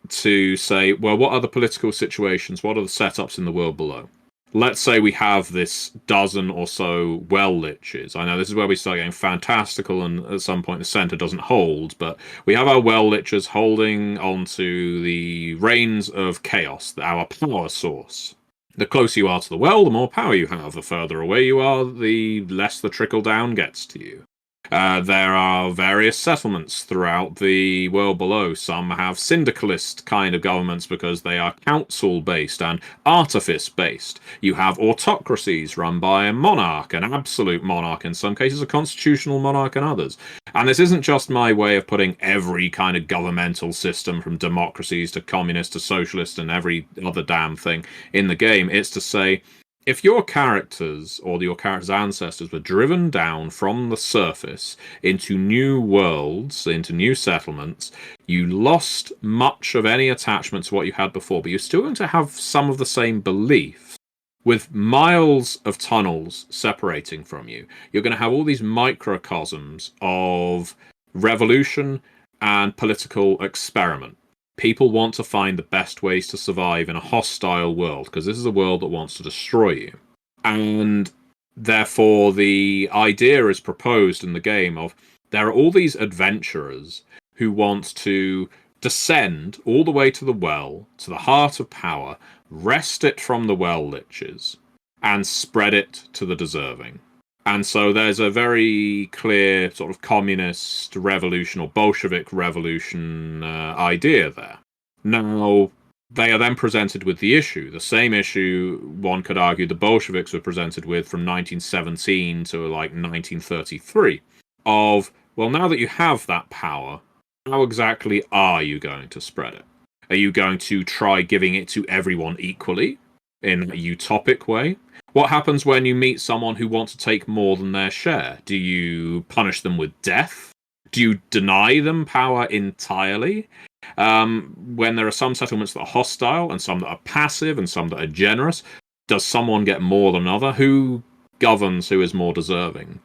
to say, well, what are the political situations? What are the setups in the world below? Let's say we have this dozen or so well liches. I know this is where we start getting fantastical, and at some point the center doesn't hold, but we have our well liches holding onto the reins of chaos, our power source. The closer you are to the well, the more power you have. The further away you are, the less the trickle down gets to you. There are various settlements throughout the world below. Some have syndicalist kind of governments because they are council-based and artifice-based. You have autocracies run by a monarch, an absolute monarch in some cases, a constitutional monarch in others. And this isn't just my way of putting every kind of governmental system, from democracies to communist to socialist and every other damn thing in the game. It's to say, if your characters or your characters' ancestors were driven down from the surface into new worlds, into new settlements, you lost much of any attachment to what you had before, but you're still going to have some of the same beliefs. With miles of tunnels separating from you, you're going to have all these microcosms of revolution and political experiment. People want to find the best ways to survive in a hostile world, because this is a world that wants to destroy you. And therefore, the idea is proposed in the game of, there are all these adventurers who want to descend all the way to the well, to the heart of power, wrest it from the well liches, and spread it to the deserving. And so there's a very clear sort of communist revolution or Bolshevik revolution idea there. Now, they are then presented with the same issue, one could argue, the Bolsheviks were presented with from 1917 to like 1933, of, well, now that you have that power, how exactly are you going to spread it? Are you going to try giving it to everyone equally? in a utopic way? What happens when you meet someone who wants to take more than their share? Do you punish them with death? Do you deny them power entirely? When there are some settlements that are hostile and some that are passive and some that are generous, does someone get more than another? Who governs who is more deserving?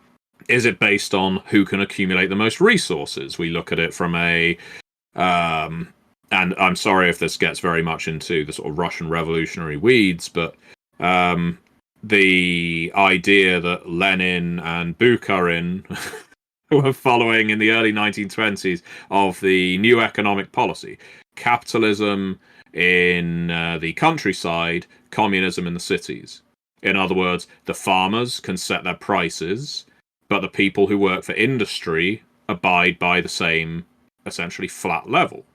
Is it based on who can accumulate the most resources? We look at it from a and I'm sorry if this gets very much into the sort of Russian revolutionary weeds, but the idea that Lenin and Bukharin were following in the early 1920s of the new economic policy. Capitalism in the countryside, communism in the cities. In other words, the farmers can set their prices, but the people who work for industry abide by the same, essentially, flat level.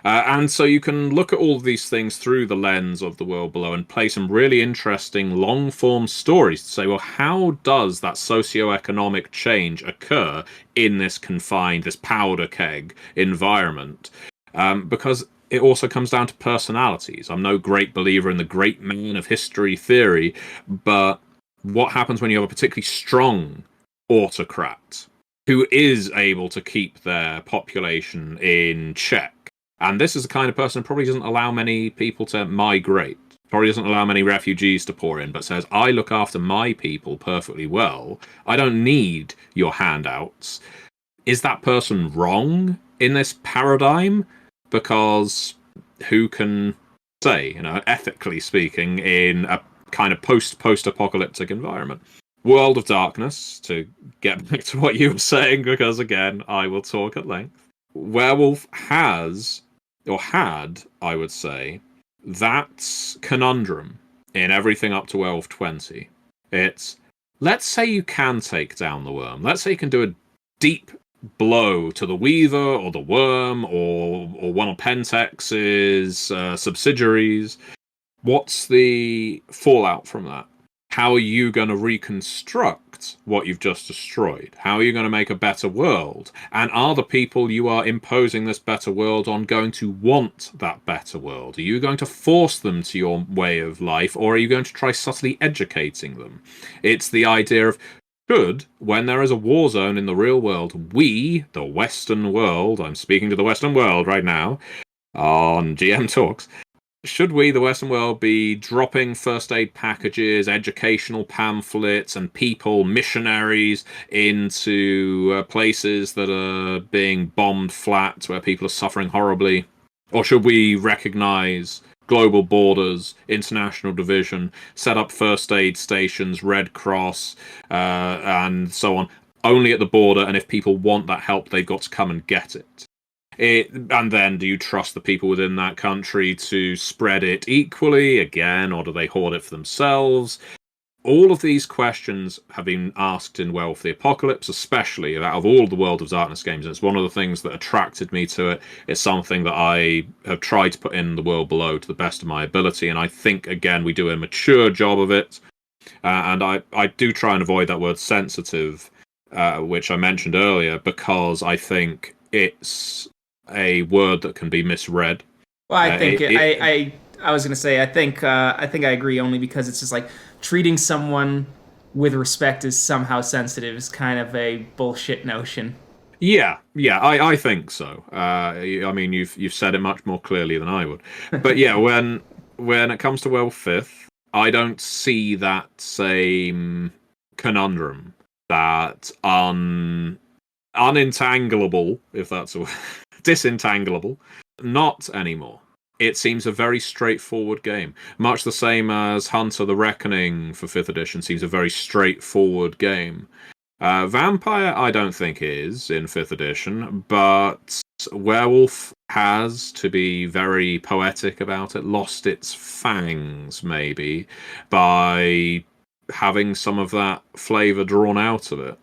And so you can look at all of these things through the lens of the world below and play some really interesting long-form stories to say, well, how does that socio-economic change occur in this confined, this powder keg environment? Because it also comes down to personalities. I'm no great believer in the great man of history theory, but what happens when you have a particularly strong autocrat who is able to keep their population in check? And this is the kind of person who probably doesn't allow many people to migrate, probably doesn't allow many refugees to pour in, but says, I look after my people perfectly well. I don't need your handouts. Is that person wrong in this paradigm? Because who can say, ethically speaking, in a kind of post-apocalyptic environment? World of Darkness, to get back to what you were saying, because again, I will talk at length. Werewolf has, or had, I would say, that conundrum in everything up to Werewolf 20. It's, let's say you can take down the worm. Let's say you can do a deep blow to the Weaver or the Worm or one of Pentex's subsidiaries. What's the fallout from that? How are you going to reconstruct what you've just destroyed? How are you going to make a better world? And are the people you are imposing this better world on going to want that better world? Are you going to force them to your way of life, or are you going to try subtly educating them? It's the idea of, should, when there is a war zone in the real world, we, the Western world, I'm speaking to the Western world right now on GM Talks, should we, the Western world, be dropping first aid packages, educational pamphlets, and people, missionaries, into places that are being bombed flat, where people are suffering horribly? Or should we recognize global borders, international division, set up first aid stations, Red Cross, and so on, only at the border, and if people want that help, they've got to come and get it? And then, do you trust the people within that country to spread it equally again, or do they hoard it for themselves? All of these questions have been asked in Werewolf the Apocalypse, especially out of all the World of Darkness games. And it's one of the things that attracted me to it. It's something that I have tried to put in the world below to the best of my ability, and I think, again, we do a mature job of it. And I do try and avoid that word sensitive, which I mentioned earlier, because I think it's a word that can be misread. Well, I think I was gonna say I think I agree, only because it's just like treating someone with respect is somehow sensitive is kind of a bullshit notion. Yeah, I think so. I mean, you've said it much more clearly than I would. But yeah, when it comes to Werewolf 5th, I don't see that same conundrum, that unentangleable, if that's a word. Disentangleable, not anymore. It seems a very straightforward game, much the same as Hunter the Reckoning for 5th edition seems a very straightforward game. Vampire, I don't think is in 5th edition, but Werewolf has, to be very poetic about it, lost its fangs, maybe, by having some of that flavour drawn out of it.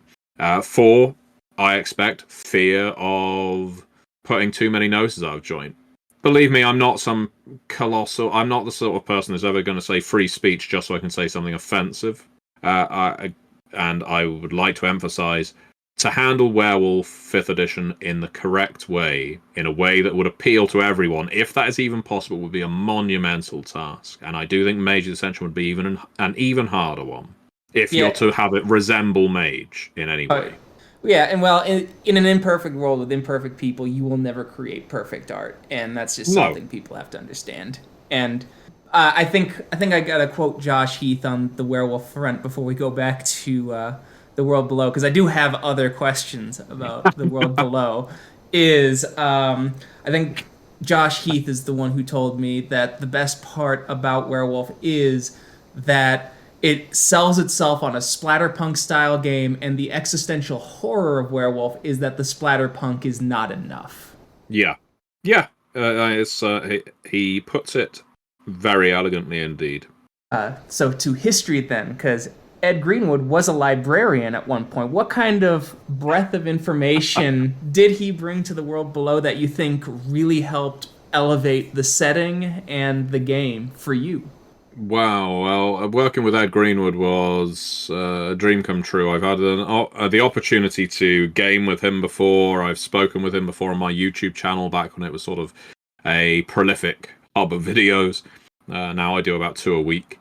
4, I expect fear of putting too many noses out of joint. Believe me, I'm not some colossal... I'm not the sort of person that's ever going to say free speech just so I can say something offensive. And I would like to emphasize, to handle Werewolf 5th edition in the correct way, in a way that would appeal to everyone, if that is even possible, would be a monumental task. And I do think Mage Ascension would be even an even harder one, if you're Yeah. to have it resemble Mage in any way. Yeah, and well, in an imperfect world with imperfect people, you will never create perfect art, and that's just something people have to understand. And I think I gotta quote Josh Heath on the Werewolf front before we go back to the World Below, because I do have other questions about the World Below. I think Josh Heath is the one who told me that the best part about Werewolf is that it sells itself on a splatterpunk style game, and the existential horror of Werewolf is that the splatterpunk is not enough. Yeah. He puts it very elegantly indeed. So to history then, because Ed Greenwood was a librarian at one point. What kind of breadth of information did he bring to the World Below that you think really helped elevate the setting and the game for you? Wow, well, working with Ed Greenwood was a dream come true. I've had the opportunity to game with him before. I've spoken with him before on my YouTube channel back when it was sort of a prolific hub of videos. Now I do about 2 a week.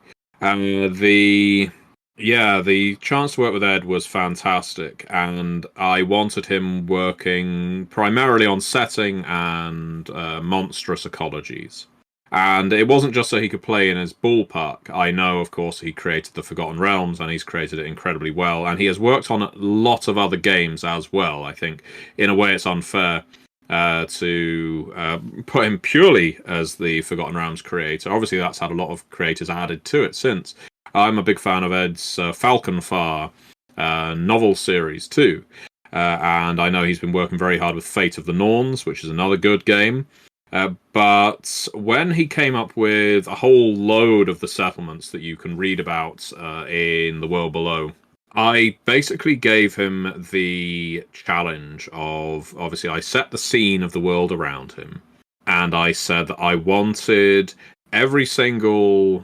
The chance to work with Ed was fantastic, and I wanted him working primarily on setting and monstrous ecologies. And it wasn't just so he could play in his ballpark. I know, of course, he created the Forgotten Realms, and he's created it incredibly well. And he has worked on a lot of other games as well. I think, in a way, it's unfair to put him purely as the Forgotten Realms creator. Obviously, that's had a lot of creators added to it since. I'm a big fan of Ed's Falconfar novel series too. And I know he's been working very hard with Fate of the Norns, which is another good game. But when he came up with a whole load of the settlements that you can read about in the World Below, I basically gave him the challenge of, obviously, I set the scene of the world around him, and I said that I wanted every single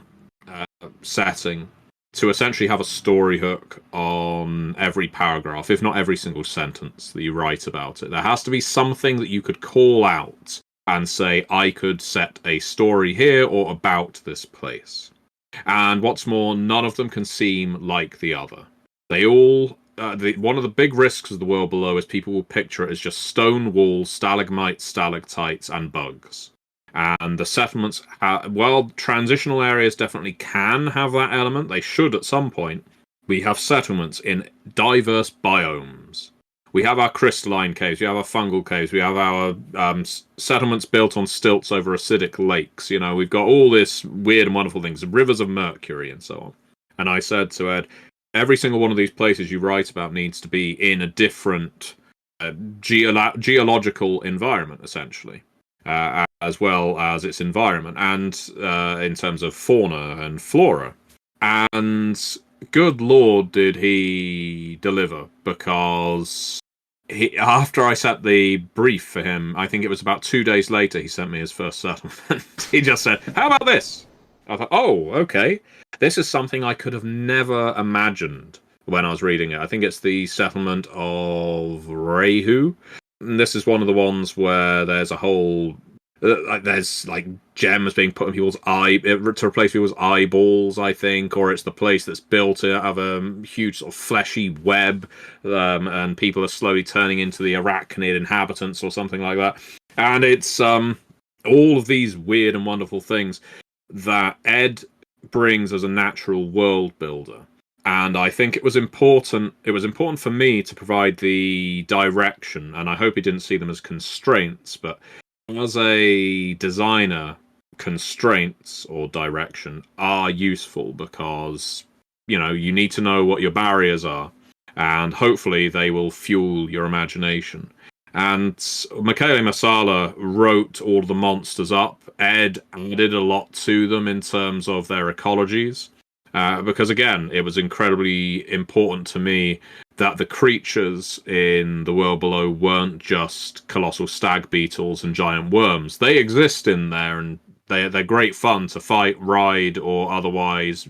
setting to essentially have a story hook on every paragraph, if not every single sentence that you write about it. There has to be something that you could call out and say, I could set a story here or about this place. And what's more, none of them can seem like the other. They all... one of the big risks of the World Below is people will picture it as just stone walls, stalagmites, stalactites, and bugs. And the settlements, while transitional areas definitely can have that element, they should at some point, we have settlements in diverse biomes. We have our crystalline caves, we have our fungal caves, we have our settlements built on stilts over acidic lakes. You know, we've got all this weird and wonderful things, rivers of mercury and so on. And I said to Ed, every single one of these places you write about needs to be in a different geological environment, essentially. As well as its environment, and in terms of fauna and flora. And good lord, did he deliver, because after I set the brief for him, I think it was about 2 days later, he sent me his first settlement. He just said, how about this? I thought, oh, okay. This is something I could have never imagined when I was reading it. I think it's the settlement of Rehu. And this is one of the ones where there's a whole... there's like gems being put in people's to replace people's eyeballs, I think, or it's the place that's built out of a huge sort of fleshy web, and people are slowly turning into the arachnid inhabitants or something like that. And it's all of these weird and wonderful things that Ed brings as a natural world builder. And I think it was important for me to provide the direction, and I hope he didn't see them as constraints, but as a designer, constraints or direction are useful because, you know, you need to know what your barriers are, and hopefully they will fuel your imagination. And Michele Masala wrote all the monsters up. Ed added a lot to them in terms of their ecologies. Because, again, it was incredibly important to me that the creatures in the World Below weren't just colossal stag beetles and giant worms. They exist in there, and they're great fun to fight, ride, or otherwise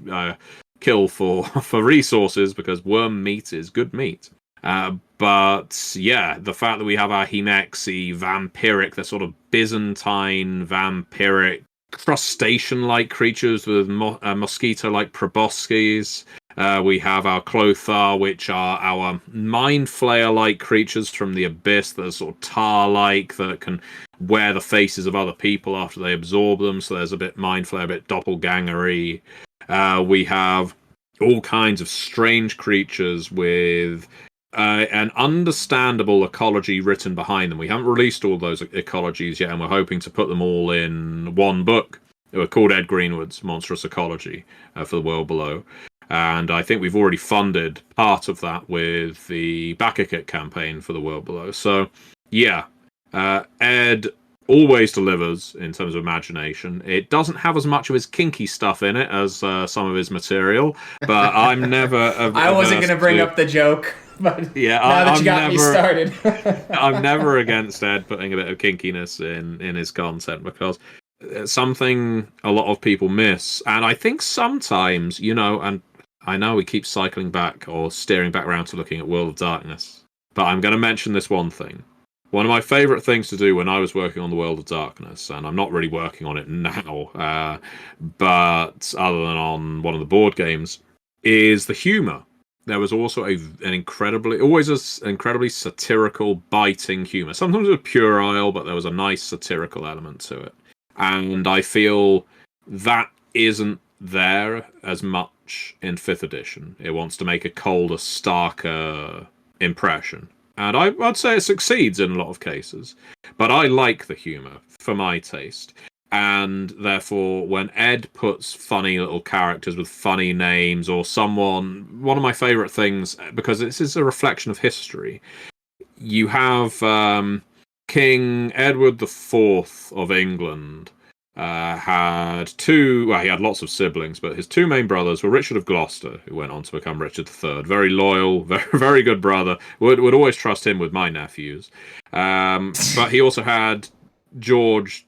kill for resources, because worm meat is good meat. But yeah, the fact that we have our Hemexi, vampiric, they're sort of Byzantine, vampiric, crustacean-like creatures with mosquito-like proboscis. We have our Clothar, which are our mind flayer-like creatures from the abyss that are sort of tar-like, that can wear the faces of other people after they absorb them. So there's a bit mind flayer, a bit doppelganger-y. We have all kinds of strange creatures with an understandable ecology written behind them. We haven't released all those ecologies yet, and we're hoping to put them all in one book. They were called Ed Greenwood's Monstrous Ecology for the World Below. And I think we've already funded part of that with the Back-A-Kit campaign for the World Below. So, yeah, Ed always delivers in terms of imagination. It doesn't have as much of his kinky stuff in it as some of his material, but I'm never... I wasn't going to bring up the joke, but yeah, now that you got me started. I'm never against Ed putting a bit of kinkiness in his content, because it's something a lot of people miss. And I think sometimes, and I know we keep cycling back or steering back around to looking at World of Darkness, but I'm going to mention this one thing. One of my favourite things to do when I was working on the World of Darkness, and I'm not really working on it now, but other than on one of the board games, is the humour. There was also an incredibly satirical, biting humour. Sometimes it was puerile, but there was a nice satirical element to it. And I feel that isn't there as much in 5th edition. It wants to make a colder, starker impression. And I'd say it succeeds in a lot of cases. But I like the humour, for my taste. And therefore, when Ed puts funny little characters with funny names, or one of my favourite things, because this is a reflection of history, you have King Edward IV of England had he had lots of siblings, but his two main brothers were Richard of Gloucester, who went on to become Richard III. Very loyal, very, very good brother. Would always trust him with my nephews. But he also had George,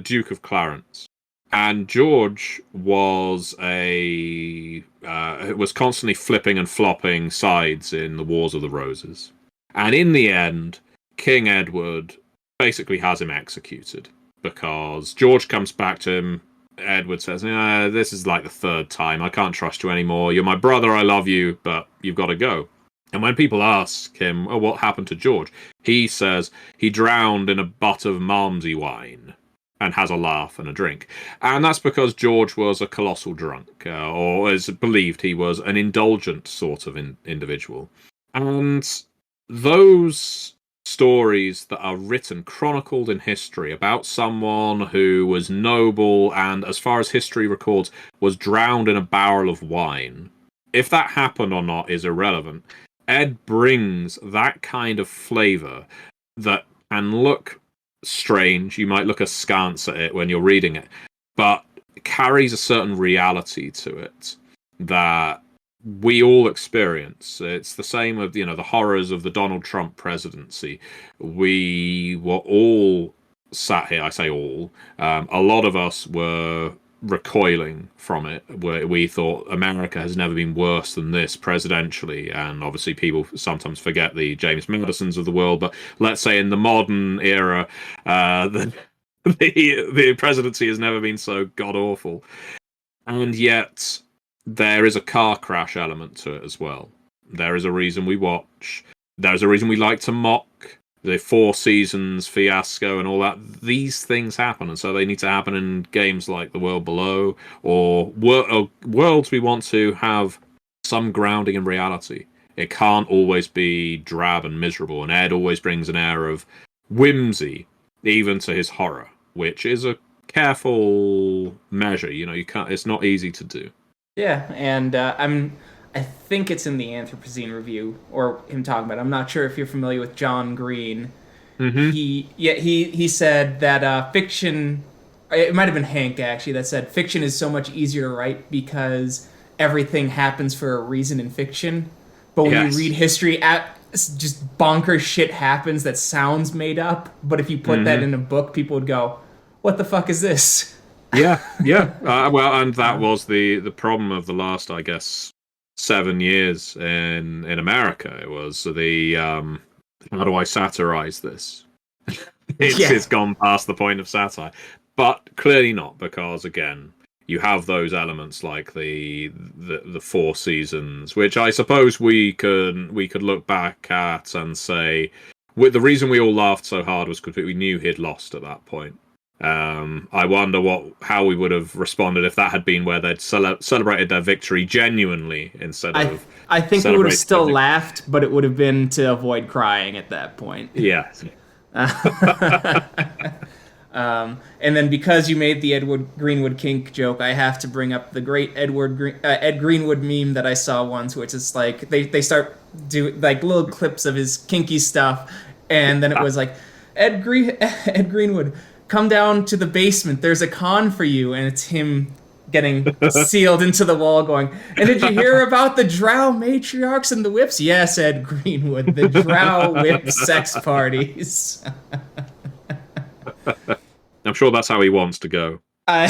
Duke of Clarence. And George was was constantly flipping and flopping sides in the Wars of the Roses. And in the end, King Edward basically has him executed, because George comes back to him. Edward says, this is like the 3rd time. I can't trust you anymore. You're my brother. I love you, but you've got to go. And when people ask him, what happened to George? He says he drowned in a butt of Malmsey wine, and has a laugh and a drink. And that's because George was a colossal drunk, or is believed he was an indulgent sort of individual. And those stories that are written, chronicled in history, about someone who was noble and, as far as history records, was drowned in a barrel of wine, if that happened or not is irrelevant. Ed brings that kind of flavour that can look strange. You might look askance at it when you're reading it, but carries a certain reality to it that we all experience. It's the same with, the horrors of the Donald Trump presidency. We were all sat here, I say all, a lot of us were recoiling from it, where we thought America has never been worse than this presidentially. And obviously people sometimes forget the James Madisons of the world, but let's say in the modern era, the presidency has never been so god-awful. And yet there is a car crash element to it as well. There is a reason we watch. There's a reason we like to mock the Four Seasons fiasco and all that. These things happen, and so they need to happen in games like The World Below, or worlds we want to have some grounding in reality. It can't always be drab and miserable, and Ed always brings an air of whimsy, even to his horror, which is a careful measure. You can't. It's not easy to do. Yeah, and I think it's in the Anthropocene review, or him talking about it. I'm not sure if you're familiar with John Green. Mm-hmm. He said that fiction, it might have been Hank actually, that said fiction is so much easier to write because everything happens for a reason in fiction. But when you read history, just bonkers shit happens that sounds made up. But if you put that in a book, people would go, "What the fuck is this?" Yeah. Well, and that was the problem of the last, I guess, 7 years in America. It was the how do I satirize this? It's gone past the point of satire, but clearly not, because again, you have those elements like the Four Seasons, which I suppose we could look back at and say, the reason we all laughed so hard was because we knew he'd lost at that point. I wonder how we would have responded if that had been where they'd celebrated their victory genuinely instead of. I think we would have still laughed, but it would have been to avoid crying at that point. Yeah. And then because you made the Ed Greenwood kink joke, I have to bring up the great Ed Greenwood meme that I saw once, which is like they start doing like little clips of his kinky stuff, and then it was like Ed Greenwood, come down to the basement. There's a con for you, and it's him getting sealed into the wall going, and did you hear about the drow matriarchs and the whips? Yes, Ed Greenwood, the drow whip sex parties. I'm sure that's how he wants to go. But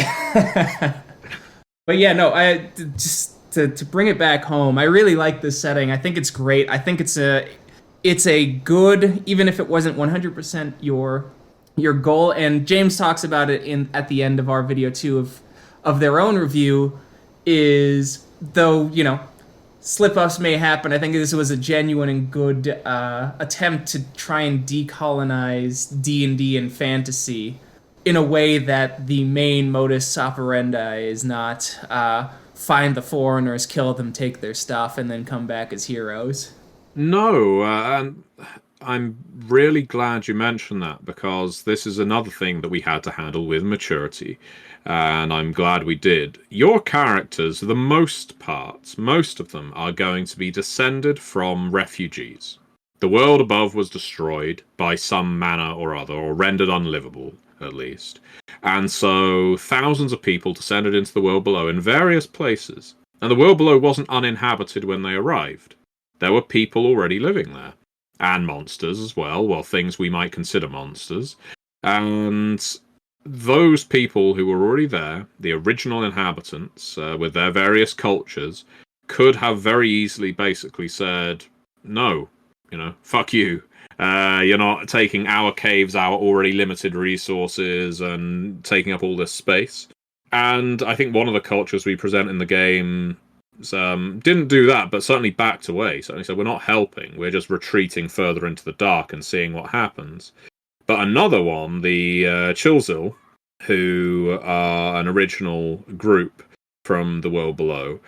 yeah, no, I just to bring it back home, I really like this setting. I think it's great. I think it's a good, even if it wasn't 100% your goal. And James talks about it at the end of our video too of their own review, is though, you know, slip-ups may happen, I think this was a genuine and good attempt to try and decolonize D&D and fantasy in a way that the main modus operandi is not find the foreigners, kill them, take their stuff, and then come back as heroes. No, and I'm really glad you mentioned that, because this is another thing that we had to handle with maturity, and I'm glad we did. Your characters, for the most part, most of them are going to be descended from refugees. The world above was destroyed by some manner or other, or rendered unlivable, at least. And so thousands of people descended into the world below in various places. And the world below wasn't uninhabited when they arrived. There were people already living there. And monsters as well things we might consider monsters. And those people who were already there, the original inhabitants, with their various cultures, could have very easily basically said, no, fuck you. You're not taking our caves, our already limited resources, and taking up all this space. And I think one of the cultures we present in the game didn't do that, but certainly backed away. Certainly said, we're not helping, we're just retreating further into the dark and seeing what happens. But another one, the Chilzil, who are an original group from the world below,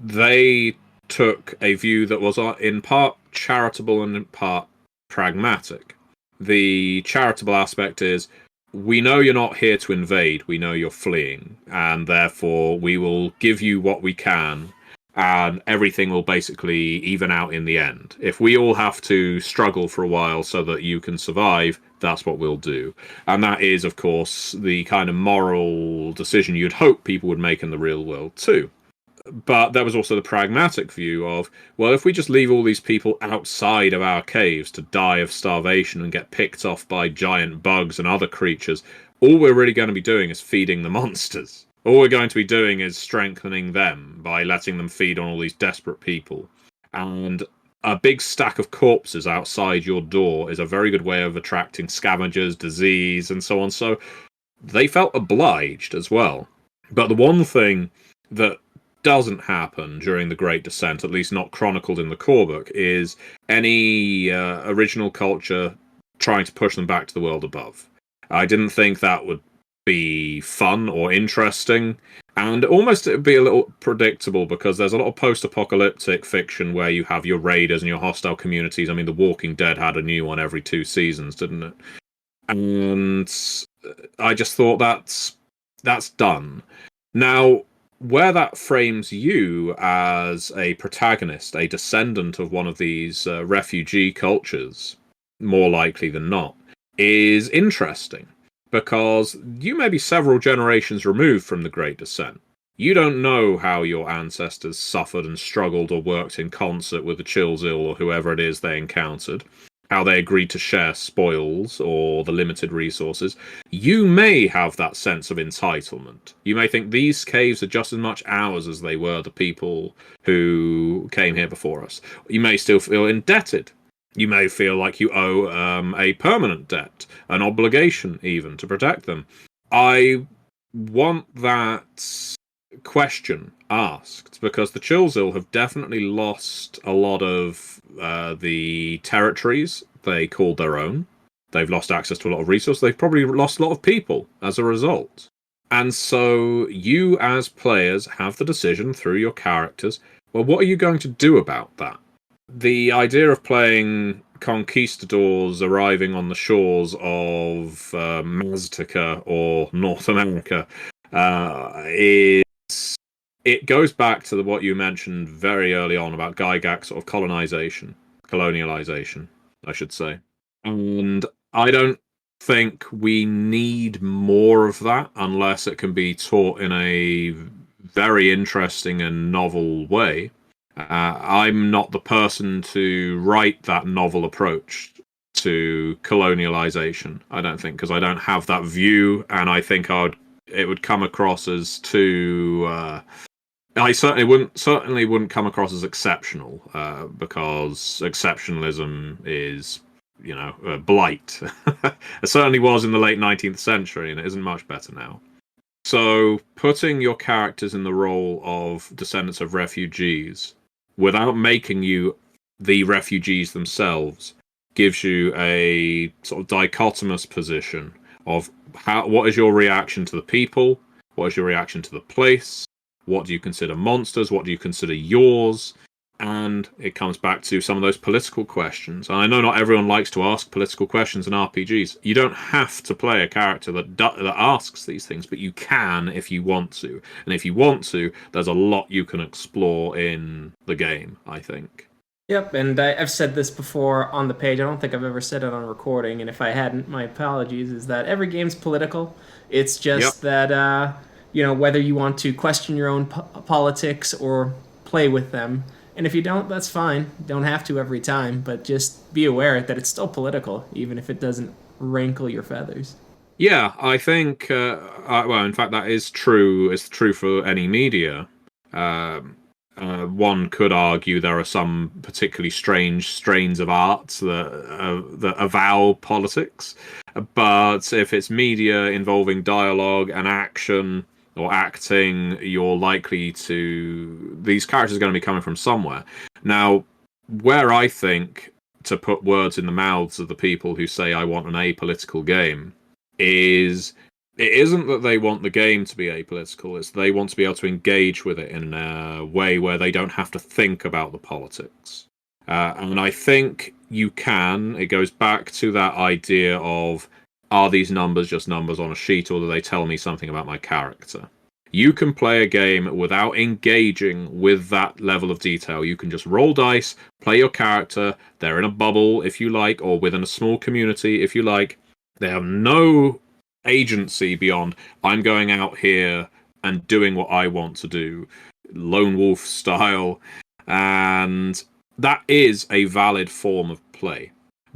they took a view that was in part charitable and in part pragmatic. The charitable aspect is, we know you're not here to invade, we know you're fleeing, and therefore we will give you what we can, and everything will basically even out in the end. If we all have to struggle for a while so that you can survive, that's what we'll do. And that is, of course, the kind of moral decision you'd hope people would make in the real world too. But there was also the pragmatic view of, well, if we just leave all these people outside of our caves to die of starvation and get picked off by giant bugs and other creatures, all we're really going to be doing is feeding the monsters. All we're going to be doing is strengthening them by letting them feed on all these desperate people. And a big stack of corpses outside your door is a very good way of attracting scavengers, disease, and so on. So they felt obliged as well. But the one thing that doesn't happen during the Great Descent, at least not chronicled in the core book, is any original culture trying to push them back to the world above. I didn't think that would be fun or interesting, and almost it would be a little predictable, because there's a lot of post-apocalyptic fiction where you have your raiders and your hostile communities. I mean, The Walking Dead had a new one every 2 seasons, didn't it? And I just thought that's done. Now, where that frames you as a protagonist, a descendant of one of these refugee cultures, more likely than not, is interesting, because you may be several generations removed from the Great Descent. You don't know how your ancestors suffered and struggled or worked in concert with the Chilzil or whoever it is they encountered. how they agreed to share spoils or the limited resources, you may have that sense of entitlement. You may think these caves are just as much ours as they were the people who came here before us. You may still feel indebted. You may feel like you owe a permanent debt, an obligation even, to protect them. I want that question asked because the Chilzil have definitely lost a lot of the territories they called their own. They've lost access to a lot of resources. They've probably lost a lot of people as a result. And so you as players have the decision through your characters, well, what are you going to do about that? The idea of playing conquistadors arriving on the shores of Maztica or North America is... It goes back to what you mentioned very early on about Gygax sort of colonialization, I should say. And I don't think we need more of that unless it can be taught in a very interesting and novel way. I'm not the person to write that novel approach to colonialization, I don't think, because I don't have that view, and I think it would come across as too... I certainly wouldn't come across as exceptional, because exceptionalism is, blight. It certainly was in the late 19th century, and it isn't much better now. So putting your characters in the role of descendants of refugees without making you the refugees themselves gives you a sort of dichotomous position of what is your reaction to the people, what is your reaction to the place, what do you consider monsters, what do you consider yours, and it comes back to some of those political questions. And I know not everyone likes to ask political questions in RPGs. You don't have to play a character that asks these things, but you can if you want to. And if you want to, there's a lot you can explore in the game, I think. Yep, and I've said this before on the page. I don't think I've ever said it on recording, and if I hadn't, my apologies, is that every game's political. It's just that, whether you want to question your own politics or play with them. And if you don't, that's fine. You don't have to every time, but just be aware that it's still political, even if it doesn't rankle your feathers. Yeah, I think, in fact, that is true. It's true for any media. One could argue there are some particularly strange strains of arts that avow politics. But if it's media involving dialogue and action or acting, you're likely to... These characters are going to be coming from somewhere. Now, where I think to put words in the mouths of the people who say I want an apolitical game is... It isn't that they want the game to be apolitical, it's they want to be able to engage with it in a way where they don't have to think about the politics. And I think you can. It goes back to that idea of, are these numbers just numbers on a sheet, or do they tell me something about my character? You can play a game without engaging with that level of detail. You can just roll dice, play your character, they're in a bubble if you like, or within a small community if you like. They have no agency beyond, I'm going out here and doing what I want to do, lone wolf style, and that is a valid form of play.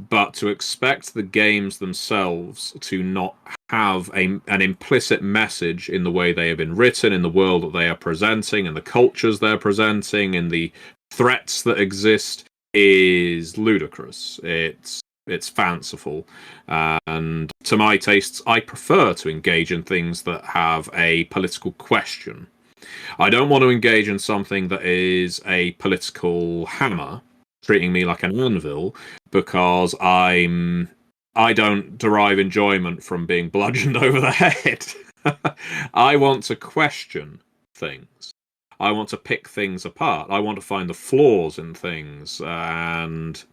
But to expect the games themselves to not have an implicit message in the way they have been written, in the world that they are presenting, in the cultures they're presenting, in the threats that exist, is ludicrous. It's fanciful, and to my tastes, I prefer to engage in things that have a political question. I don't want to engage in something that is a political hammer, treating me like an anvil, because I don't derive enjoyment from being bludgeoned over the head. I want to question things. I want to pick things apart. I want to find the flaws in things, and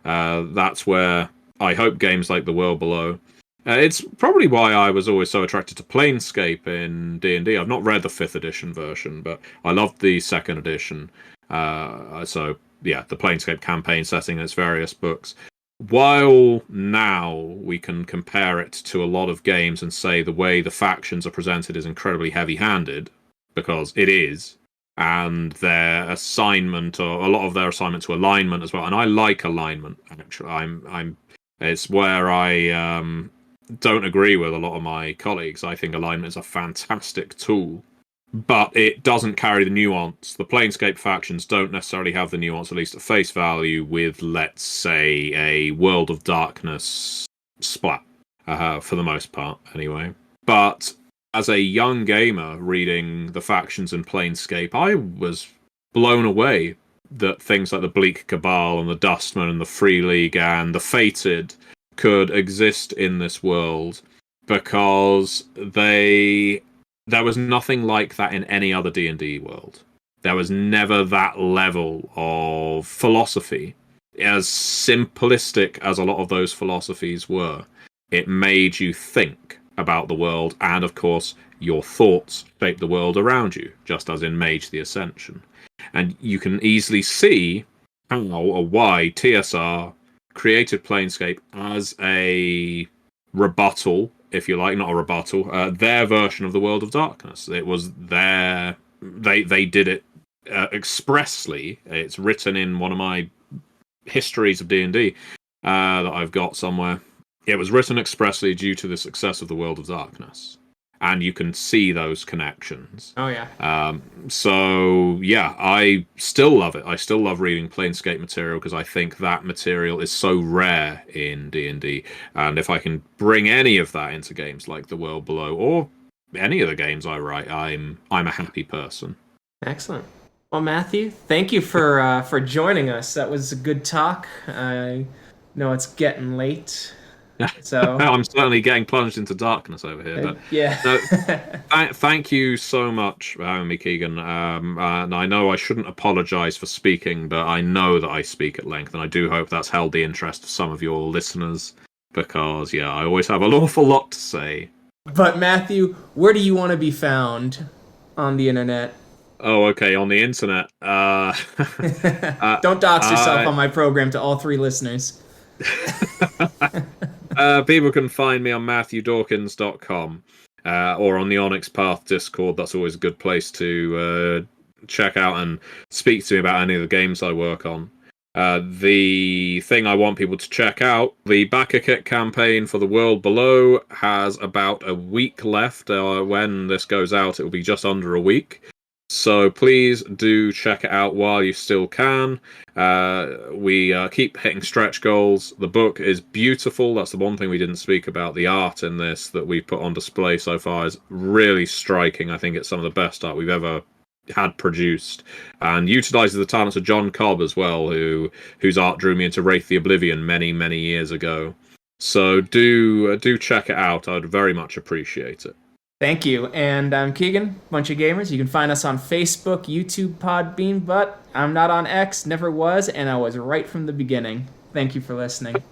that's where I hope games like The World Below... it's probably why I was always so attracted to Planescape in D&D. I've not read the 5th edition version, but I loved the 2nd edition. The Planescape campaign setting and its various books. While now we can compare it to a lot of games and say the way the factions are presented is incredibly heavy-handed, because it is, and their assignment, or a lot of their assignment to alignment as well. And I like alignment, actually. It's where I don't agree with a lot of my colleagues. I think alignment is a fantastic tool, but it doesn't carry the nuance. The Planescape factions don't necessarily have the nuance, at least at face value, with, let's say, a World of Darkness splat, for the most part, anyway. But as a young gamer reading the factions in Planescape, I was blown away that things like the Bleak Cabal and the Dustman and the Free League and the Fated could exist in this world, because there was nothing like that in any other D&D world. There was never that level of philosophy. As simplistic as a lot of those philosophies were, it made you think about the world, and of course, your thoughts shape the world around you, just as in Mage the Ascension. And you can easily see how or why TSR created Planescape as a rebuttal, if you like, not a rebuttal, their version of the World of Darkness. It was their... They did it expressly. It's written in one of my histories of D&D that I've got somewhere. It was written expressly due to the success of the World of Darkness. And you can see those connections. Oh, yeah. So, yeah, I still love it. I still love reading Planescape material, because I think that material is so rare in D&D. And if I can bring any of that into games like The World Below, or any of the games I write, I'm a happy person. Excellent. Well, Matthew, thank you for joining us. That was a good talk. I know it's getting late. So I'm certainly getting plunged into darkness over here. But yeah. No, thank you so much for having me, Keegan. And I know I shouldn't apologise for speaking, but I know that I speak at length, and I do hope that's held the interest of some of your listeners, because, yeah, I always have an awful lot to say. But Matthew, where do you want to be found on the internet? Oh, okay, on the internet. Don't dox yourself on my program to all 3 listeners. People can find me on MatthewDawkins.com, or on the Onyx Path Discord. That's always a good place to check out and speak to me about any of the games I work on. The thing I want people to check out, the Backer Kit campaign for The World Below has about a week left. When this goes out, it will be just under a week. So please do check it out while you still can. We keep hitting stretch goals. The book is beautiful. That's the one thing we didn't speak about. The art in this that we've put on display so far is really striking. I think it's some of the best art we've ever had produced, and utilizes the talents of John Cobb as well, whose art drew me into Wraith the Oblivion many years ago. So do check it out. I'd very much appreciate it. Thank you. And I'm Keegan, Bunch of Gamers. You can find us on Facebook, YouTube, Podbean, but I'm not on X, never was, and I was right from the beginning. Thank you for listening.